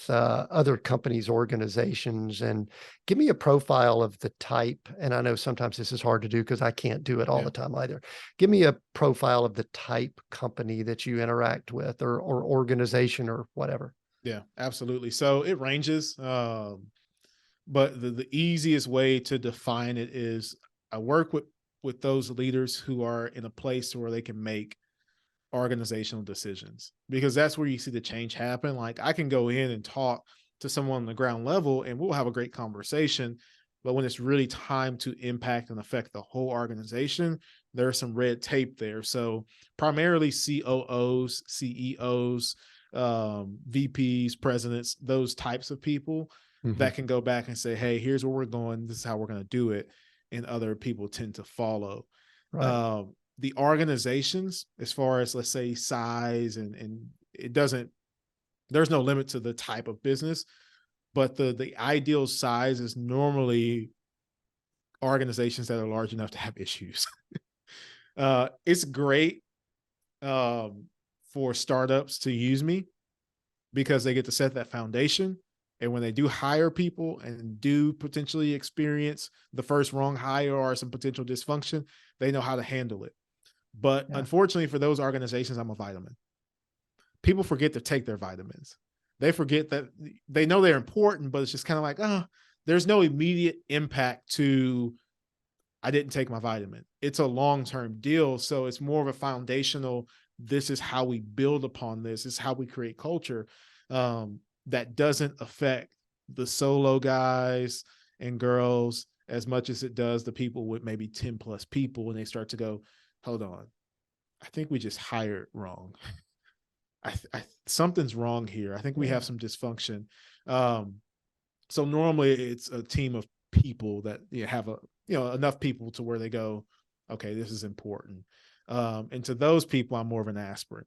other companies, organizations. And give me a profile of the type. And I know sometimes this is hard to do because I can't do it all the time either. Give me a profile of the type company that you interact with, or organization or whatever. Yeah, absolutely. So it ranges. But the easiest way to define it is I work with those leaders who are in a place where they can make organizational decisions, because that's where you see the change happen. Like I can go in and talk to someone on the ground level and we'll have a great conversation. But when it's really time to impact and affect the whole organization, there's some red tape there. So primarily COOs, CEOs, VPs, presidents, those types of people that can go back and say, hey, here's where we're going. This is how we're going to do it. And other people tend to follow. Right. The organizations, as far as, let's say, size, and it doesn't, there's no limit to the type of business, but the ideal size is normally organizations that are large enough to have issues. It's great for startups to use me because they get to set that foundation. And when they do hire people and do potentially experience the first wrong hire or some potential dysfunction, they know how to handle it. But unfortunately for those organizations, I'm a vitamin. People forget to take their vitamins. They forget that they know they're important, but it's just kind of like, oh, there's no immediate impact to, I didn't take my vitamin. It's a long-term deal. So it's more of a foundational, this is how we build upon this. This is how we create culture that doesn't affect the solo guys and girls as much as it does the people with maybe 10 plus people when they start to go, hold on, I think we just hired wrong. Something's wrong here. I think we have some dysfunction. So normally it's a team of people that have enough people to where they go, okay, this is important. And to those people, I'm more of an aspirin.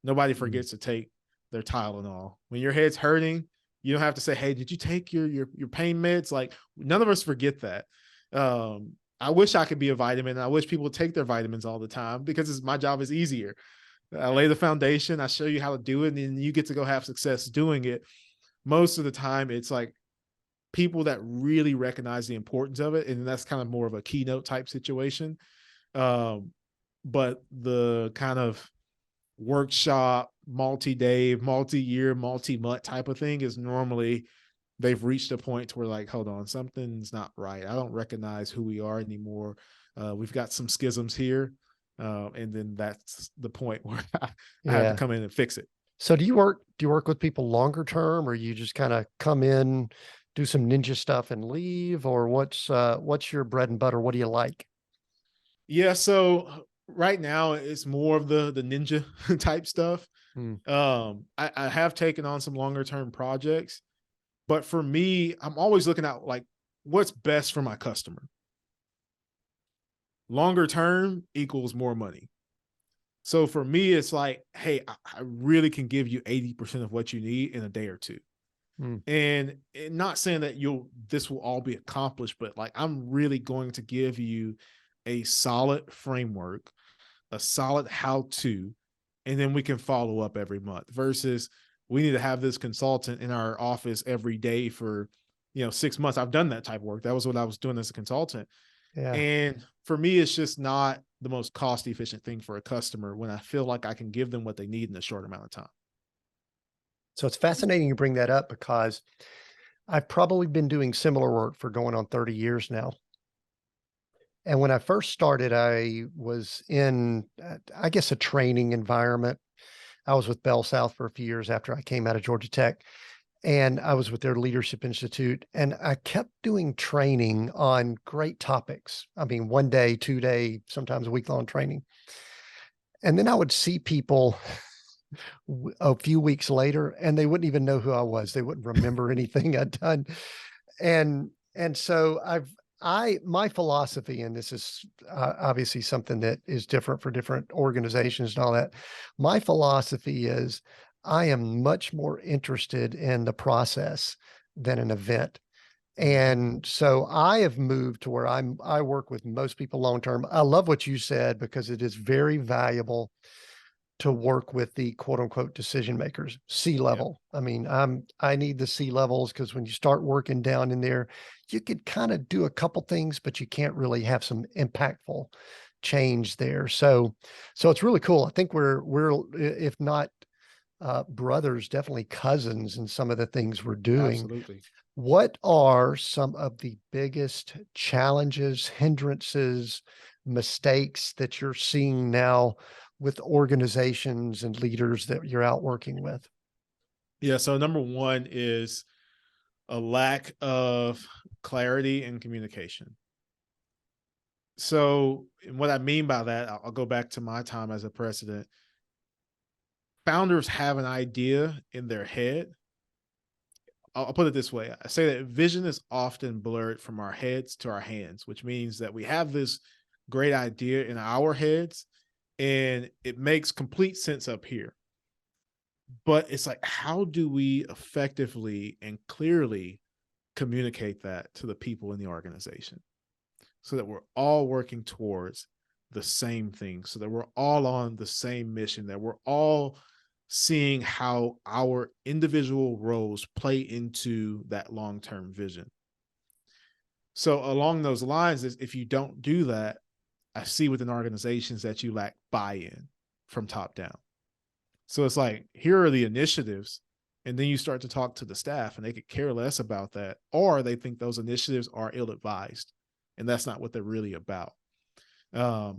Nobody forgets to take their Tylenol. When your head's hurting, you don't have to say, hey, did you take your pain meds? Like, none of us forget that. I wish I could be a vitamin. I wish people would take their vitamins all the time because my job is easier. I lay the foundation. I show you how to do it, and then you get to go have success doing it. Most of the time, it's like people that really recognize the importance of it, and that's kind of more of a keynote type situation. But the kind of workshop, multi-day, multi-year, multi-month type of thing is normally they've reached a point to where, like, hold on, something's not right. I don't recognize who we are anymore. We've got some schisms here. And then that's the point where I have to come in and fix it. So do you work with people longer term, or you just kind of come in, do some ninja stuff and leave, or what's your bread and butter? What do you like? Yeah. So right now it's more of the ninja type stuff. I have taken on some longer term projects, but for me, I'm always looking at like what's best for my customer. Longer term equals more money. So for me, it's like, hey, I really can give you 80% of what you need in a day or two. And not saying that this will all be accomplished, but like, I'm really going to give you a solid framework, a solid how-to, and then we can follow up every month versus we need to have this consultant in our office every day for, 6 months. I've done that type of work. That was what I was doing as a consultant. Yeah. And for me, it's just not the most cost efficient thing for a customer when I feel like I can give them what they need in a short amount of time. So it's fascinating you bring that up because I've probably been doing similar work for going on 30 years now. And when I first started, I was in, I guess, a training environment. I was with Bell South for a few years after I came out of Georgia Tech. And I was with their Leadership Institute, and I kept doing training on great topics. I mean, 1 day, 2 day, sometimes a week-long training. And then I would see people a few weeks later, and they wouldn't even know who I was. They wouldn't remember anything I'd done. And so my philosophy, and this is obviously something that is different for different organizations and all that. My philosophy is I am much more interested in the process than an event. And so I have moved to where I work with most people long-term. I love what you said because it is very valuable to work with the quote unquote decision makers, C-level. I mean, I need the C-levels because when you start working down in there, you could kind of do a couple things, but you can't really have some impactful change there. So it's really cool. I think we're if not brothers, definitely cousins in some of the things we're doing. Absolutely. What are some of the biggest challenges, hindrances, mistakes that you're seeing now with organizations and leaders that you're out working with? Yeah. So number one is a lack of clarity and communication. So what I mean by that, I'll go back to my time as a president. Founders have an idea in their head. I'll put it this way. I say that vision is often blurred from our heads to our hands, which means that we have this great idea in our heads and it makes complete sense up here. But it's like, how do we effectively and clearly communicate that to the people in the organization so that we're all working towards the same thing, so that we're all on the same mission, that we're all seeing how our individual roles play into that long-term vision. So along those lines, if you don't do that, I see within organizations that you lack buy-in from top down. So it's like, here are the initiatives, and then you start to talk to the staff and they could care less about that, or they think those initiatives are ill-advised and that's not what they're really about.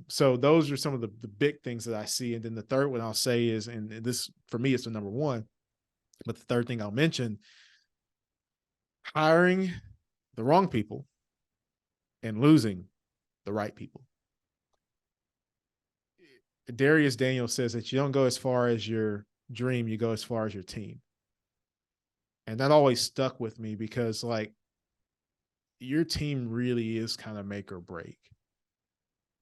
So those are some of the big things that I see. And then the third one I'll say is, and this for me is the number one, but the third thing I'll mention, hiring the wrong people and losing the right people. Darius Daniel says that you don't go as far as your dream, you go as far as your team. And that always stuck with me because like your team really is kind of make or break.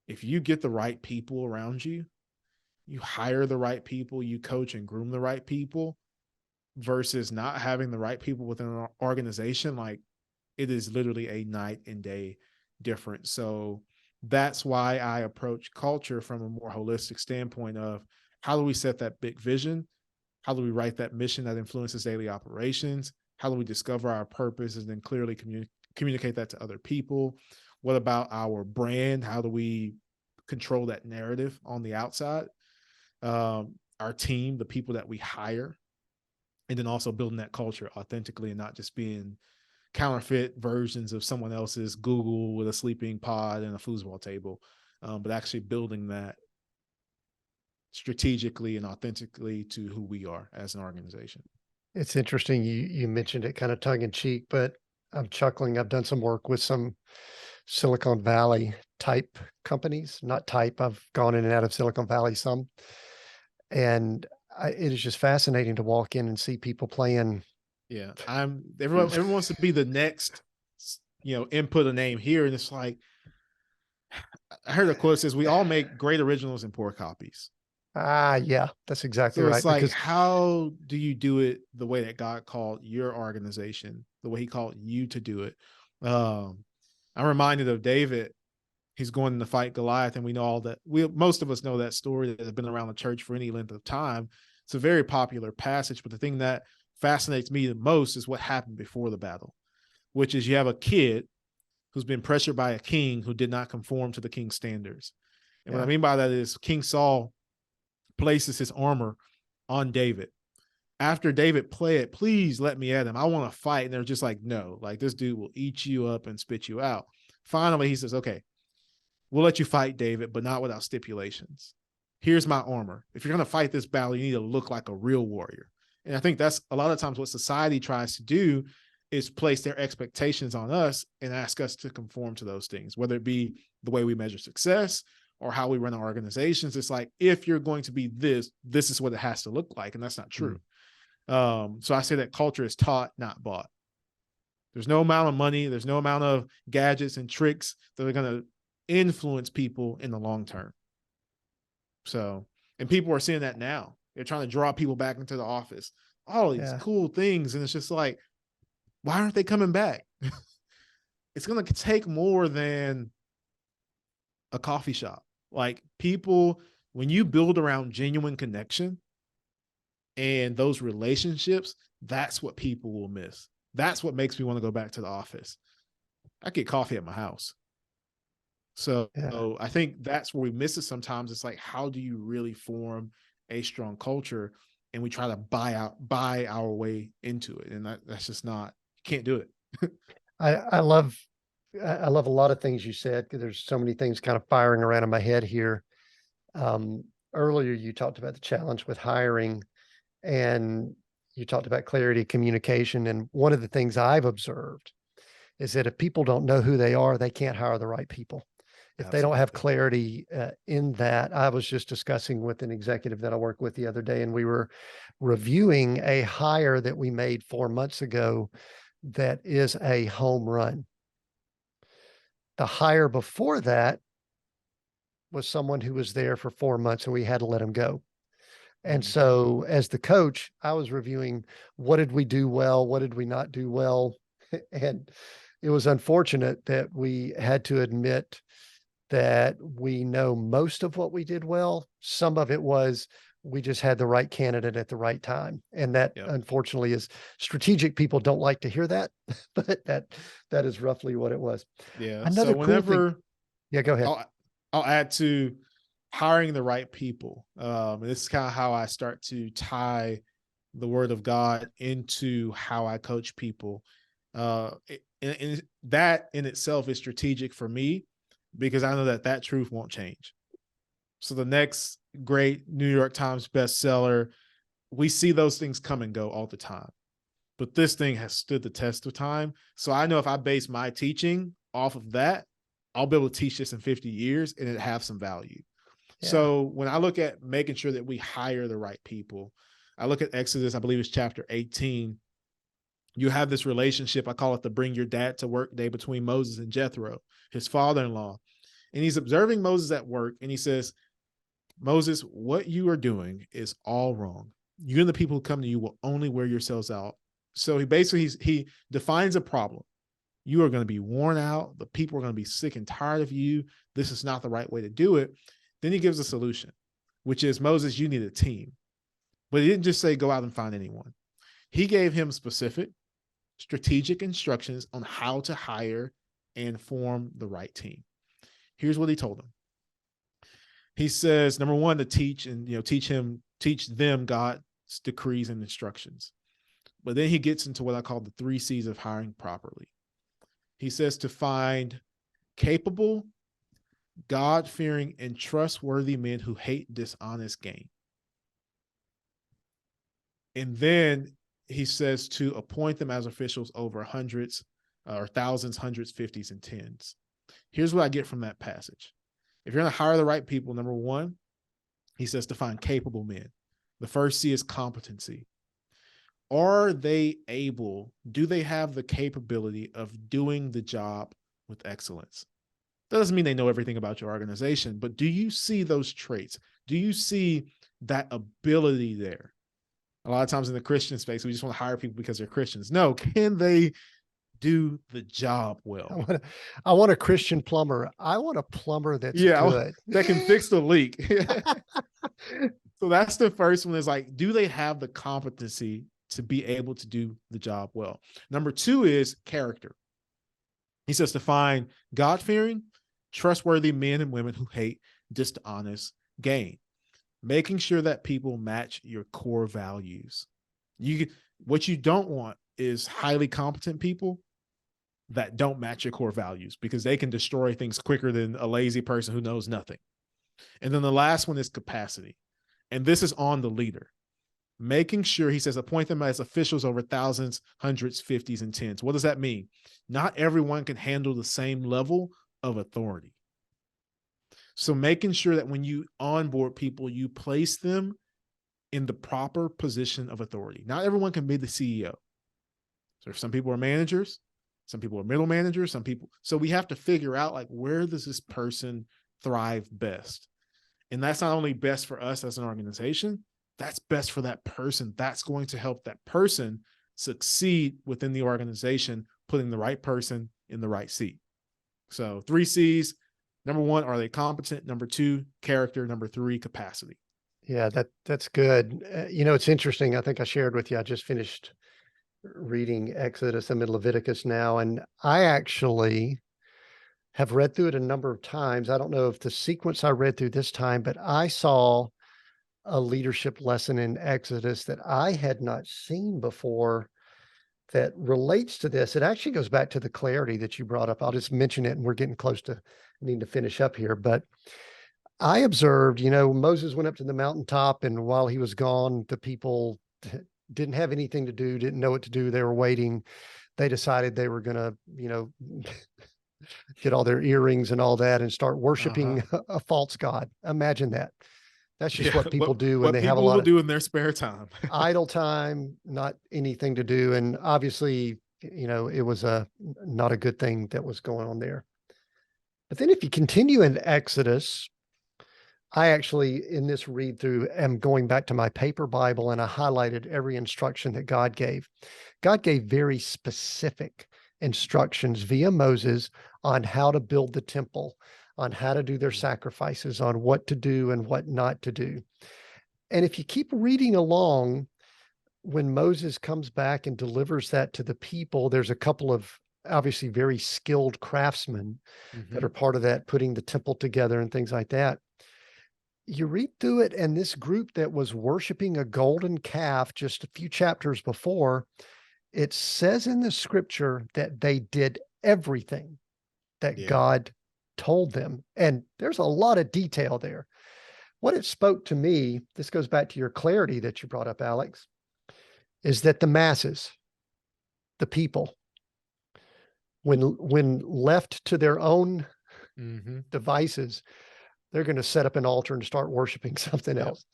If you get the right people around you, you hire the right people, you coach and groom the right people versus not having the right people within an organization, like it is literally a night and day difference. So that's why I approach culture from a more holistic standpoint of how do we set that big vision? How do we write that mission that influences daily operations? How do we discover our purpose and then clearly communicate that to other people? What about our brand? How do we control that narrative on the outside? Our team, the people that we hire, and then also building that culture authentically and not just being counterfeit versions of someone else's Google with a sleeping pod and a foosball table, but actually building that strategically and authentically to who we are as an organization. It's interesting. You mentioned it kind of tongue in cheek, but I'm chuckling. I've done some work with some Silicon Valley type companies, not type. I've gone in and out of Silicon Valley some, and it is just fascinating to walk in and see people playing. Yeah, everyone wants to be the next, input a name here, and it's like I heard a quote that says, "We all make great originals and poor copies." Yeah, that's exactly So right. it's like, Because how do you do it the way that God called your organization, the way He called you to do it? I'm reminded of David. He's going to fight Goliath, and we know all that. Most of us know that story that has been around the church for any length of time. It's a very popular passage, but the thing that fascinates me the most is what happened before the battle, which is you have a kid who's been pressured by a king who did not conform to the king's standards. And what I mean by that is King Saul places his armor on David. After David pled, please let me at him. I want to fight. And they're just like, no, like this dude will eat you up and spit you out. Finally, he says, okay, we'll let you fight, David, but not without stipulations. Here's my armor. If you're going to fight this battle, you need to look like a real warrior. And I think that's a lot of times what society tries to do is place their expectations on us and ask us to conform to those things, whether it be the way we measure success or how we run our organizations. It's like, if you're going to be this is what it has to look like. And that's not true. So I say that culture is taught, not bought. There's no amount of money. There's no amount of gadgets and tricks that are going to influence people in the long term. So, and people are seeing that now. They're trying to draw people back into the office. All these cool things. And it's just like, why aren't they coming back? It's going to take more than a coffee shop. Like people, when you build around genuine connection and those relationships, that's what people will miss. That's what makes me want to go back to the office. I get coffee at my house. So I think that's where we miss it sometimes. It's like, how do you really form a strong culture? And we try to buy our way into it. And that's just not, you can't do it. I love I love a lot of things you said, because there's so many things kind of firing around in my head here. Um, Earlier you talked about the challenge with hiring, and you talked about clarity, communication. And one of the things I've observed is that if people don't know who they are, they can't hire the right people. If they don't have Absolutely. clarity in that. I was just discussing with an executive that I work with the other day, and we were reviewing a hire that we made 4 months ago that is a home run. The hire before that was someone who was there for 4 months, and we had to let him go. And Mm, so as the coach, I was reviewing, what did we do well? What did we not do well? And it was unfortunate that we had to admit that we know most of what we did well. Some of it was we just had the right candidate at the right time. And that, yep. unfortunately, is strategic people don't like to hear that, but that is roughly what it was. Yeah. So Another cool thing. whenever Yeah, go ahead. I'll add to hiring the right people. And this is kind of how I start to tie the word of God into how I coach people. And that in itself is strategic for me because I know that truth won't change. So the next great New York Times bestseller, we see those things come and go all the time. But this thing has stood the test of time. So I know if I base my teaching off of that, I'll be able to teach this in 50 years and it have some value. Yeah. So when I look at making sure that we hire the right people, I look at Exodus, I believe it's chapter 18. You have this relationship, I call it the bring your dad to work day between Moses and Jethro, his father-in-law. And he's observing Moses at work and he says, Moses, what you are doing is all wrong. You and the people who come to you will only wear yourselves out. So he defines a problem. You are going to be worn out. The people are going to be sick and tired of you. This is not the right way to do it. Then he gives a solution, which is, Moses, you need a team. But he didn't just say, go out and find anyone. He gave him specific, strategic instructions on how to hire and form the right team. Here's what he told them. He says, number one, to teach them God's decrees and instructions. But then he gets into what I call the 3 C's of hiring properly. He says to find capable, God-fearing, and trustworthy men who hate dishonest gain. And then he says to appoint them as officials over hundreds or thousands, hundreds, fifties, and tens. Here's what I get from that passage. If you're going to hire the right people, number one, he says to find capable men. The first C is competency. Are they able? Do they have the capability of doing the job with excellence? That doesn't mean they know everything about your organization, but do you see those traits? Do you see that ability there? A lot of times in the Christian space, we just want to hire people because they're Christians. No, can they do the job well? I want a Christian plumber. I want a plumber that's good. That can fix the leak. So that's the first one, is like, do they have the competency to be able to do the job well? Number 2 is character. He says to find God-fearing, trustworthy men and women who hate dishonest gain, making sure that people match your core values. What you don't want is highly competent people that don't match your core values, because they can destroy things quicker than a lazy person who knows nothing. And then the last one is capacity. And this is on the leader. Making sure, he says, appoint them as officials over thousands, hundreds, fifties, and tens. What does that mean? Not everyone can handle the same level of authority. So making sure that when you onboard people, you place them in the proper position of authority. Not everyone can be the CEO. So if some people are managers, some people are middle managers, so we have to figure out, like, where does this person thrive best? And that's not only best for us as an organization, that's best for that person. That's going to help that person succeed within the organization, putting the right person in the right seat. So 3 C's. Number 1, are they competent? Number 2, character. Number 3, capacity. Yeah, that's good. It's interesting. I think I shared with you, I just finished reading Exodus and Leviticus now, and I actually have read through it a number of times. I don't know if the sequence I read through this time, but I saw a leadership lesson in Exodus that I had not seen before that relates to this. It actually goes back to the clarity that you brought up. I'll just mention it, and we're getting close to needing to finish up here. But I observed, Moses went up to the mountaintop, and while he was gone, the people didn't have anything to do, didn't know what to do. They were waiting. They decided they were going to, get all their earrings and all that and start worshiping a false god. Imagine that. That's just what people do when they have a lot of do in their spare time. idle time, not anything to do. And obviously, it was not a good thing that was going on there. But then if you continue in Exodus, I actually, in this read through, am going back to my paper Bible, and I highlighted every instruction that God gave. God gave very specific instructions via Moses on how to build the temple, on how to do their sacrifices, on what to do and what not to do. And if you keep reading along, when Moses comes back and delivers that to the people, there's a couple of obviously very skilled craftsmen that are part of that, putting the temple together and things like that. You read through it, and this group that was worshiping a golden calf just a few chapters before, it says in the scripture that they did everything that God told them. And there's a lot of detail there. What it spoke to me, this goes back to your clarity that you brought up, Alex, is that the masses, the people, when left to their own devices, they're going to set up an altar and start worshiping something else.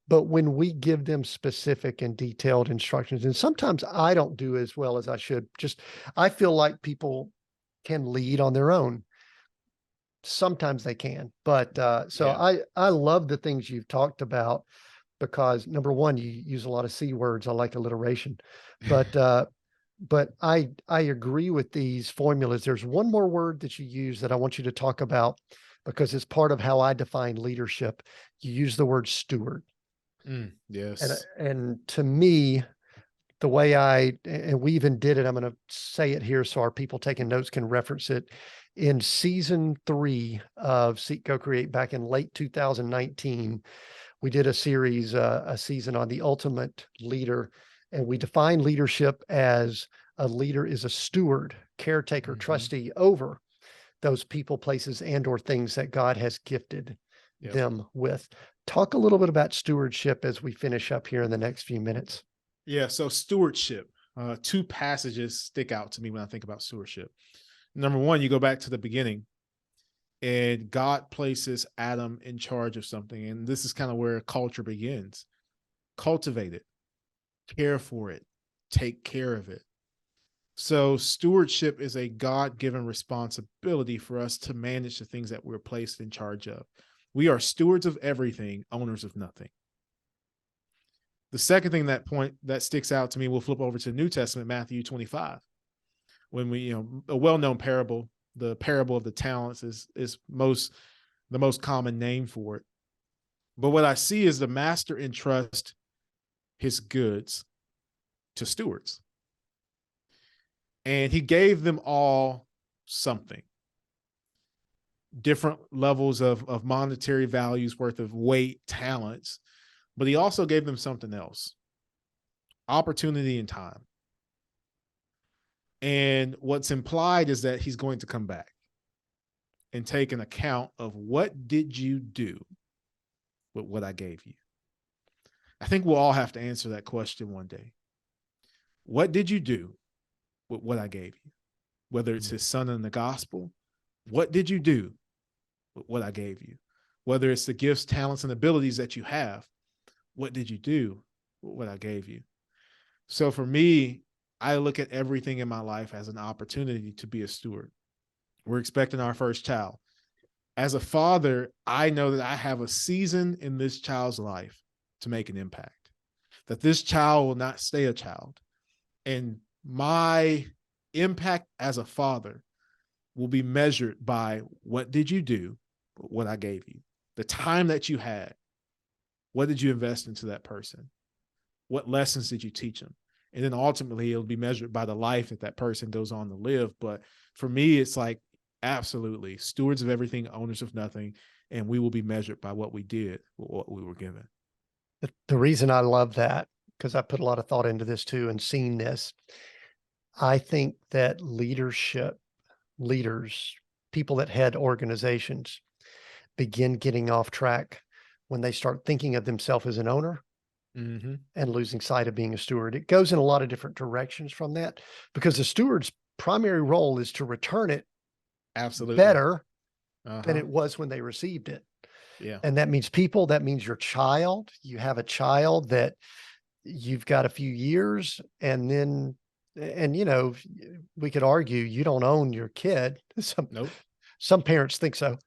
But when we give them specific and detailed instructions, and sometimes I don't do as well as I should, I feel like people can lead on their own. Sometimes they can, but I love the things you've talked about, because number one, you use a lot of C words. I like alliteration, but I agree with these formulas. There's one more word that you use that I want you to talk about, because it's part of how I define leadership. You use the word steward. Yes. And to me, the way and we even did it, I'm going to say it here so our people taking notes can reference it. In season 3 of Seek, Go, Create, back in late 2019, we did a series, a season on the ultimate leader. And we define leadership as a leader is a steward, caretaker, trustee over those people, places, and or things that God has gifted them with. Talk a little bit about stewardship as we finish up here in the next few minutes. Yeah. So stewardship, 2 passages stick out to me when I think about stewardship. Number one, you go back to the beginning, and God places Adam in charge of something. And this is kind of where culture begins. Cultivate it, care for it, take care of it. So stewardship is a God-given responsibility for us to manage the things that we're placed in charge of. We are stewards of everything, owners of nothing. The second thing that sticks out to me, we'll flip over to the New Testament, Matthew 25. When we, a well-known parable, the parable of the talents is the most common name for it. But what I see is the master entrusts his goods to stewards. And he gave them all something. Different levels of monetary values worth of weight, talents. But he also gave them something else. Opportunity and time. And what's implied is that he's going to come back and take an account of what did you do with what I gave you. I think we'll all have to answer that question one day. What did you do with what I gave you? Whether it's his son in the gospel, what did you do with what I gave you? Whether it's the gifts, talents, and abilities that you have, what did you do with what I gave you? So for me, I look at everything in my life as an opportunity to be a steward. We're expecting our first child. As a father, I know that I have a season in this child's life to make an impact, that this child will not stay a child. And my impact as a father will be measured by what did you do, what I gave you, the time that you had, what did you invest into that person? What lessons did you teach them? And then ultimately it'll be measured by the life that that person goes on to live. But for me, it's like, absolutely, stewards of everything, owners of nothing. And we will be measured by what we did, what we were given. The reason I love that, because I put a lot of thought into this too and seen this, I think that leaders, people that head organizations begin getting off track when they start thinking of themselves as an owner Mm-hmm. and losing sight of being a steward. It goes in a lot of different directions from that, because the steward's primary role is to return it Absolutely. better than Uh-huh. it was when they received it. Yeah. And that means people, that means your child. You have a child that you've got a few years, and then, and we could argue you don't own your kid. Nope. Some parents think so.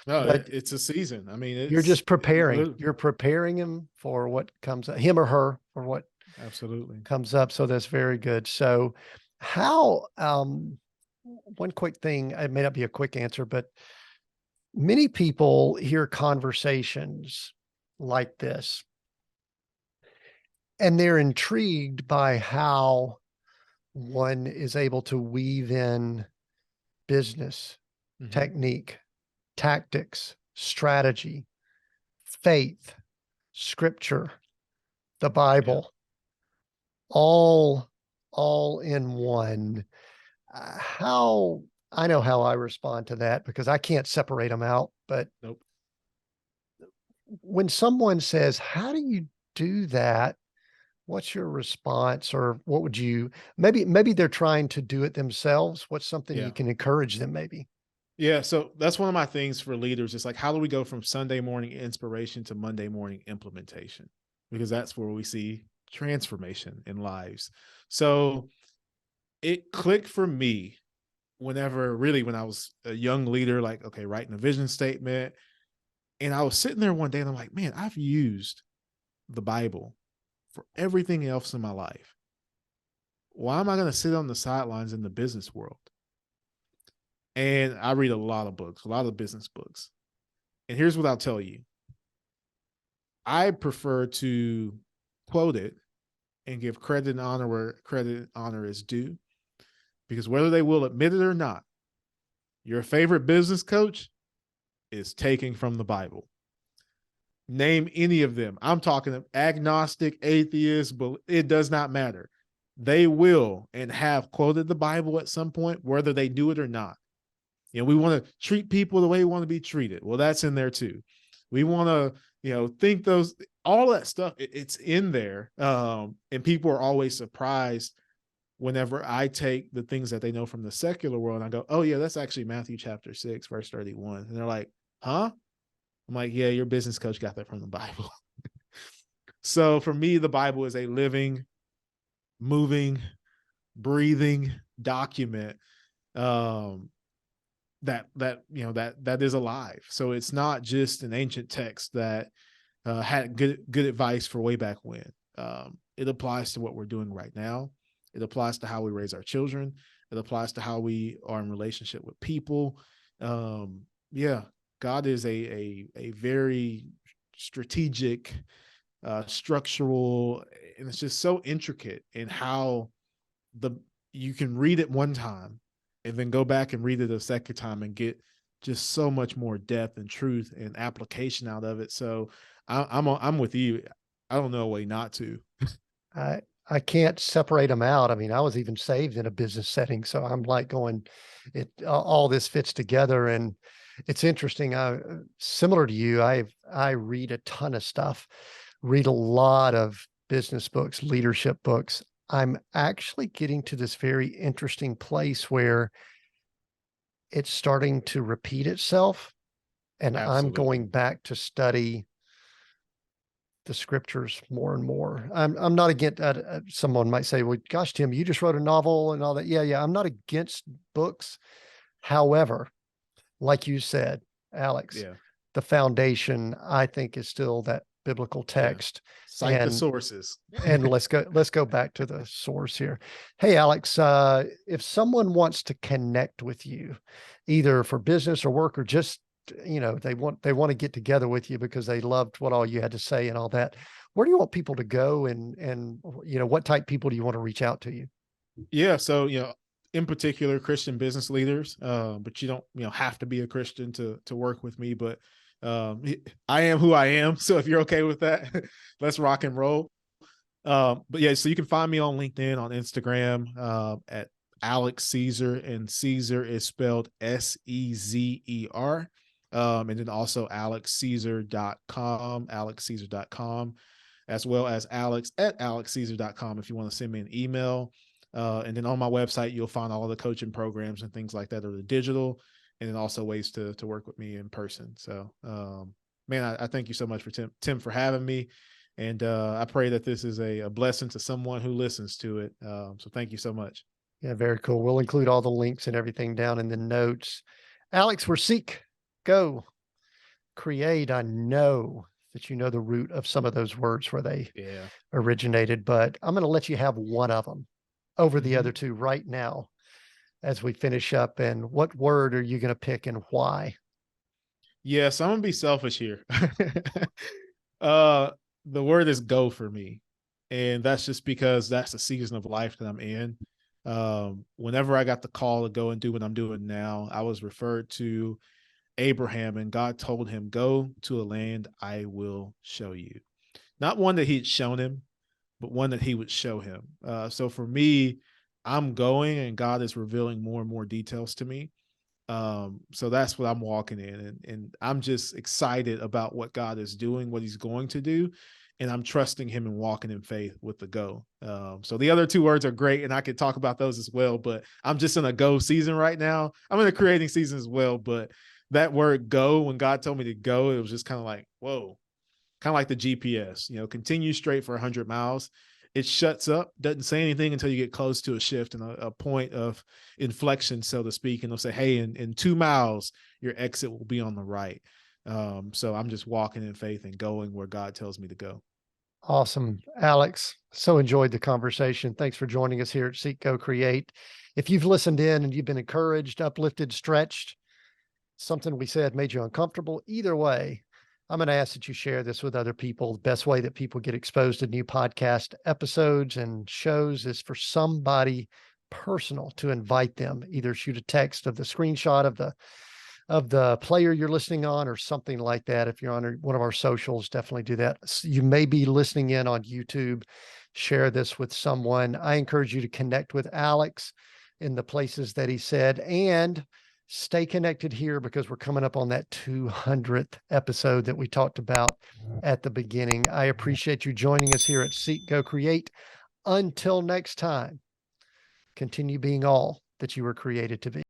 No, But it's a season. I mean, you're just preparing. literally, You're preparing him for what comes, him or her, for what absolutely. comes up. So that's very good. So how, one quick thing, it may not be a quick answer, but many people hear conversations like this and they're intrigued by how one is able to weave in business, Mm-hmm. technique, tactics, strategy, faith, scripture, the Yeah. Bible, all all in one. How I know how I respond to that, because I can't separate them out. But Nope. when someone says, "How do you do that?" What's your response, or what would you, maybe they're trying to do it themselves. What's something you Yeah. can encourage them maybe? Yeah. So that's one of my things for leaders. It's like, how do we go from Sunday morning inspiration to Monday morning implementation? Because that's where we see transformation in lives. So it clicked for me whenever, really, when I was a young leader, like, okay, writing a vision statement. And I was sitting there one day and I'm like, man, I've used the Bible for everything else in my life. Why am I going to sit on the sidelines in the business world? And I read a lot of books, a lot of business books. And here's what I'll tell you. I prefer to quote it and give credit and honor where credit and honor is due, because whether they will admit it or not, your favorite business coach is taking from the Bible. Name any of them. I'm talking agnostic, atheist, but it does not matter. They will and have quoted the Bible at some point, whether they do it or not. We want to treat people the way we want to be treated. Well, that's in there too. We want to, think those, all that stuff, it's in there. And people are always surprised whenever I take the things that they know from the secular world and I go, oh yeah, that's actually Matthew chapter 6, verse 31. And they're like, huh? I'm like, yeah, your business coach got that from the Bible. So for me, the Bible is a living, moving, breathing document, that is alive. So it's not just an ancient text that had good advice for way back when. It applies to what we're doing right now. It applies to how we raise our children. It applies to how we are in relationship with people. Yeah, God is a very strategic, structural, and it's just so intricate in how you can read it one time and then go back and read it a second time and get just so much more depth and truth and application out of it. So I'm with you. I don't know a way not to. I I can't separate them out. I mean, I was even saved in a business setting, so I'm like going, all this fits together, and it's interesting. I Similar to you, I read a ton of stuff, read a lot of business books, leadership books. I'm actually getting to this very interesting place where it's starting to repeat itself, and I'm Absolutely. going back to study the scriptures more and more. I'm not against, someone might say, well, gosh, Tim, you just wrote a novel and all that. Yeah. I'm not against books. However, like you said, Alex, Yeah. the foundation, I think, is still that biblical Yeah. text. Cite the And sources. let's go back to the source here. Hey, Alex, if someone wants to connect with you, either for business or work, or just, they want to get together with you because they loved what all you had to say and all that, where do you want people to go, and what type people do you want to reach out to you? Yeah. So, in particular, Christian business leaders, but you don't, have to be a Christian to work with me, but I am who I am. So if you're okay with that, let's rock and roll. But yeah, so you can find me on LinkedIn, on Instagram, at Alex Sezer, and Sezer is spelled Sezer. And then also alexsezer.com, as well as alex@alexsezer.com if you want to send me an email. And then on my website, you'll find all of the coaching programs and things like that are the digital, and then also ways to work with me in person. So, man, I thank you so much for Tim for having me. And I pray that this is a blessing to someone who listens to it. So thank you so much. Yeah, very cool. We'll include all the links and everything down in the notes. Alex, we're seek, go, create. I know that you know the root of some of those words where they originated, but I'm going to let you have one of them over the other two right now as we finish up. And what word are you going to pick and why? Yes, I'm going to be selfish here. The word is go for me. And that's just because that's the season of life that I'm in. Whenever I got the call to go and do what I'm doing now, I was referred to Abraham, and God told him, go to a land I will show you. Not one that he'd shown him, but one that he would show him. So for me, I'm going, and God is revealing more and more details to me. So that's what I'm walking in, and I'm just excited about what God is doing, what he's going to do. And I'm trusting him and walking in faith with the go. So the other two words are great, and I could talk about those as well, but I'm just in a go season right now. I'm in a creating season as well, but that word go, when God told me to go, it was just kind of like, whoa, kind of like the GPS, continue straight for 100 miles. It shuts up, doesn't say anything until you get close to a shift and a point of inflection, so to speak. And they'll say, hey, in 2 miles, your exit will be on the right. So I'm just walking in faith and going where God tells me to go. Awesome. Alex, so enjoyed the conversation. Thanks for joining us here at Seek, Go, Create. If you've listened in and you've been encouraged, uplifted, stretched, something we said made you uncomfortable, either way, I'm going to ask that you share this with other people. The best way that people get exposed to new podcast episodes and shows is for somebody personal to invite them. Either shoot a text of the screenshot of the player you're listening on or something like that. If you're on one of our socials, definitely do that. You may be listening in on YouTube. Share this with someone. I encourage you to connect with Alex in the places that he said, and stay connected here because we're coming up on that 200th episode that we talked about at the beginning. I appreciate you joining us here at Seek, Go, Create. Until next time, continue being all that you were created to be.